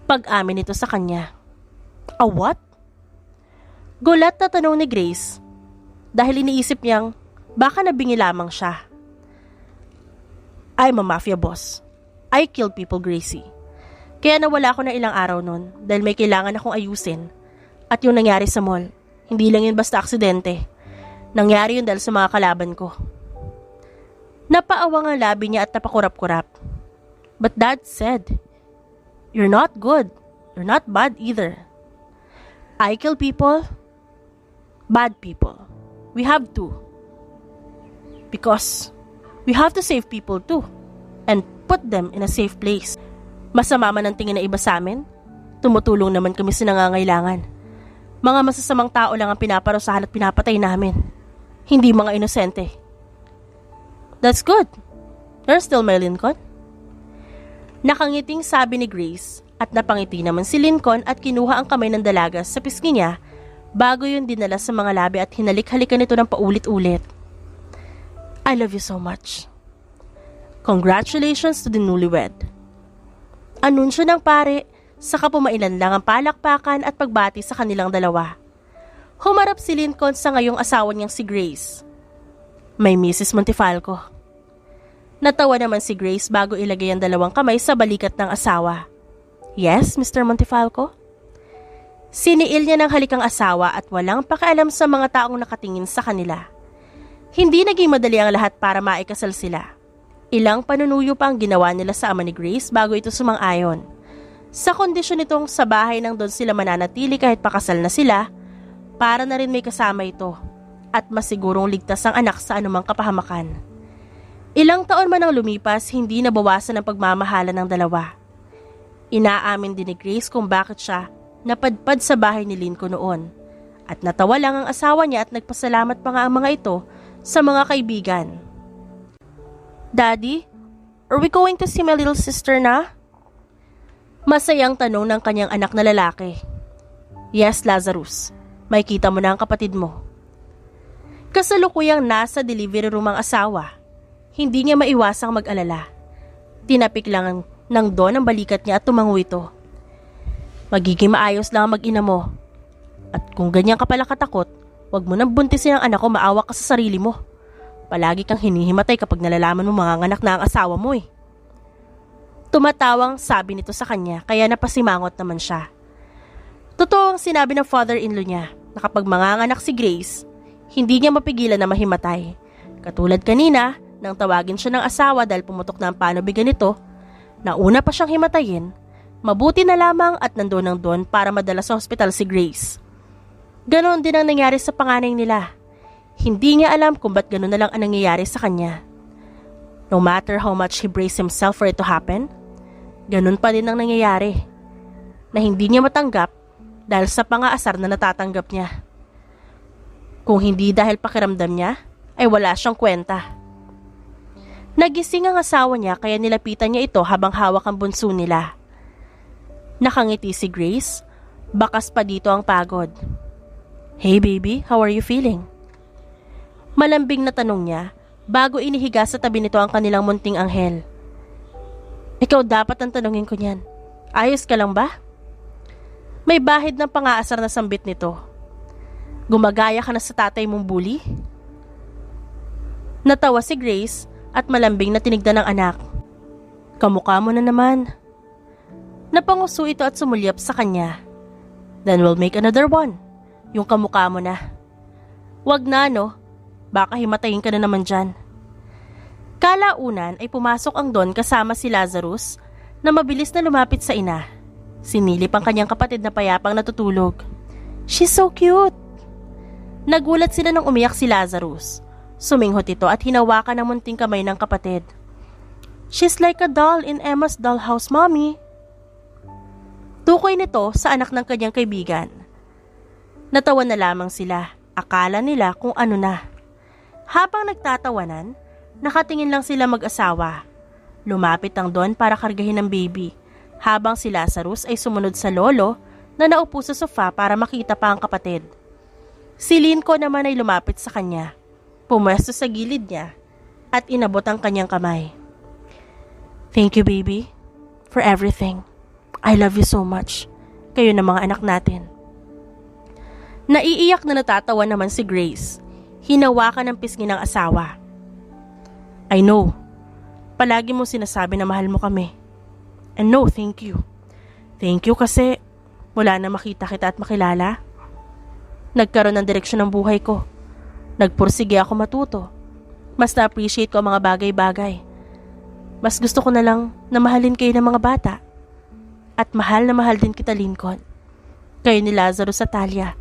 Pag-amin ito sa kanya. A what? Gulat na tanong ni Grace dahil iniisip niyang baka nabingi lamang siya. I'm a mafia boss. I kill people, Gracie. Kaya nawala ako ng ilang araw nun dahil may kailangan akong ayusin. At yung nangyari sa mall, hindi lang yun basta aksidente. Nangyari yun dahil sa mga kalaban ko. Napaawang ang labi niya at napakurap-kurap. But Dad said, you're not good. You're not bad either. I kill people. Bad people. We have to. Because we have to save people too. And put them in a safe place. Masama man ang tingin na iba sa amin. Tumutulong naman kami sa nangangailangan. Mga masasamang tao lang ang pinaparusahan at pinapatay namin. Hindi mga inosente. That's good. You're still my Lincoln. Nakangiting sabi ni Grace at napangiti naman si Lincoln at kinuha ang kamay ng dalaga sa pisngi niya bago yun dinala sa mga labi at hinalik-halikan nito ng paulit-ulit. I love you so much. Congratulations to the newlywed. Anunsyo ng pare, saka pumailan lang ang palakpakan at pagbati sa kanilang dalawa. Humarap si Lincoln sa ngayong asawa niyang si Grace. May Mrs. Montefalco. Natawa naman si Grace bago ilagay ang dalawang kamay sa balikat ng asawa. Yes, Mr. Montefalco? Siniil niya ng halik ang asawa at walang pakialam sa mga taong nakatingin sa kanila. Hindi naging madali ang lahat para maikasal sila. Ilang panunuyo pa ang ginawa nila sa ama ni Grace bago ito sumang-ayon. Sa kondisyon nitong sa bahay nang doon sila mananatili kahit pakasal na sila, para na rin may kasama ito at masigurong ligtas ang anak sa anumang kapahamakan. Ilang taon man ang lumipas, hindi nabawasan ang pagmamahalan ng dalawa. Inaamin din ni Grace kung bakit siya napadpad sa bahay ni Lincoln noon. At natawa lang ang asawa niya at nagpasalamat pa nga ang mga ito sa mga kaibigan. "Daddy, are we going to see my little sister na?" Masayang tanong ng kanyang anak na lalaki. "Yes, Lazarus. May kita mo na ang kapatid mo." Kasalukuyang nasa delivery room ang asawa. Hindi niya maiwasang mag-alala. Tinapik lang ng Don ang balikat niya at tumango ito. "Magiging maayos lang ang mag-ina mo. At kung ganyan ka pala katakot, wag mo nang buntisin ang anak ko, maawa ka sa sarili mo. Palagi kang hinihimatay kapag nalalaman mo manganganak na ang asawa mo eh." Tumatawang sabi nito sa kanya kaya napasimangot naman siya. Totoo ang sinabi ng father-in-law niya na kapag manganganak si Grace, hindi niya mapigilan na mahimatay. Katulad kanina, nang tawagin siya ng asawa dahil pumutok na ang panubigan nito, nauna pa siyang himatayin, mabuti na lamang at nandoon ang Don para madala sa hospital si Grace. Ganon din ang nangyari sa panganay nila. Hindi niya alam kung ba't ganon na lang ang nangyayari sa kanya. No matter how much he braced himself for it to happen, ganon pa din ang nangyayari. Na hindi niya matanggap dahil sa pangaasar na natatanggap niya. Kung hindi dahil pakiramdam niya, ay wala siyang kwenta. Nagising ang asawa niya kaya nilapitan niya ito habang hawak ang bunso nila. Nakangiti si Grace, bakas pa dito ang pagod. "Hey baby, how are you feeling?" Malambing na tanong niya bago inihiga sa tabi nito ang kanilang munting anghel. "Ikaw dapat ang tanungin ko niyan. Ayos ka lang ba?" May bahid ng pangaasar na sambit nito. "Gumagaya ka na sa tatay mong bully?" Natawa si Grace at malambing na tinignan ng anak. "Kamukha mo na naman." Napanguso ito at sumulyap sa kanya. "Then we'll make another one. Yung kamukha mo na." "Wag na no, baka himatayin ka na naman dyan." Kalaunan ay pumasok ang Don kasama si Lazarus na mabilis na lumapit sa ina. Sinilip ang kanyang kapatid na payapang natutulog. "She's so cute." Nagulat sila nang umiyak si Lazarus. Suminghot ito at hinawakan ang munting kamay ng kapatid. "She's like a doll in Emma's dollhouse, mommy." Tukoy nito sa anak ng kanyang kaibigan. Natawa na lamang sila. Akala nila kung ano na. Habang nagtatawanan, nakatingin lang sila mag-asawa. Lumapit ang Don para kargahin ang baby, habang si Lazarus ay sumunod sa lolo na naupo sa sofa para makita pa ang kapatid. Si Lincoln naman ay lumapit sa kanya. Pumwesto sa gilid niya at inabot ang kanyang kamay. "Thank you baby, for everything. I love you so much. Kayo na mga anak natin." Naiiyak na natatawa naman si Grace. Hinawakan ng pisngi ng asawa. "I know. Palagi mo sinasabi na mahal mo kami. And no, thank you. Thank you kasi mula na makita kita at makilala, nagkaroon ng direksyon ng buhay ko. Nagpursige ako matuto. Mas na-appreciate ko ang mga bagay-bagay. Mas gusto ko na lang na mahalin kayo ng mga bata. At mahal na mahal din kita, Lincoln. Kayo ni Lazarus at Talia."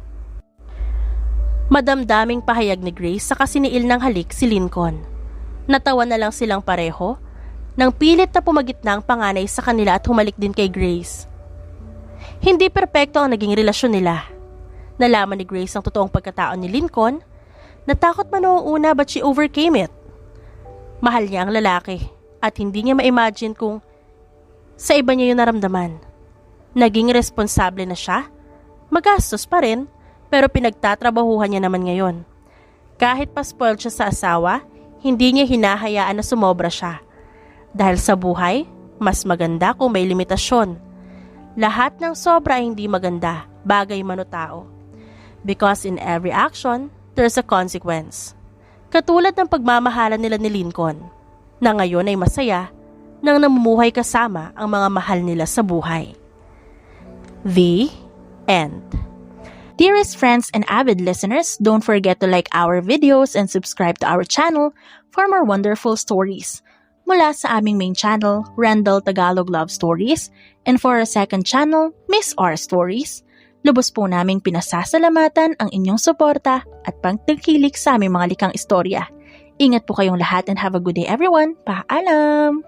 Madamdaming pahayag ni Grace sa kasiniil ng halik si Lincoln. Natawa na lang silang pareho nang pilit na pumagitna ang panganay sa kanila at humalik din kay Grace. Hindi perpekto ang naging relasyon nila. Nalaman ni Grace ang totoong pagkatao ni Lincoln. Natakot man noong una but she overcame it. Mahal niya ang lalaki at hindi niya ma-imagine kung sa iba niya yung naramdaman. Naging responsable na siya. Magastos pa rin pero pinagtatrabahuhan niya naman ngayon. Kahit pa spoiled siya sa asawa, hindi niya hinahayaan na sumobra siya. Dahil sa buhay, mas maganda kung may limitasyon. Lahat ng sobra ay hindi maganda, bagay man o tao. Because in every action, there's a consequence. Katulad ng pagmamahalan nila ni Lincoln, na ngayon ay masaya nang namumuhay kasama ang mga mahal nila sa buhay. The End. Dearest friends and avid listeners, don't forget to like our videos and subscribe to our channel for more wonderful stories. Mula sa aming main channel, Randall Tagalog Love Stories, and for our second channel, Miss R Stories, lubos po naming pinasasalamatan ang inyong suporta at pagtangkilik sa aming mga likang istorya. Ingat po kayong lahat and have a good day everyone. Paalam!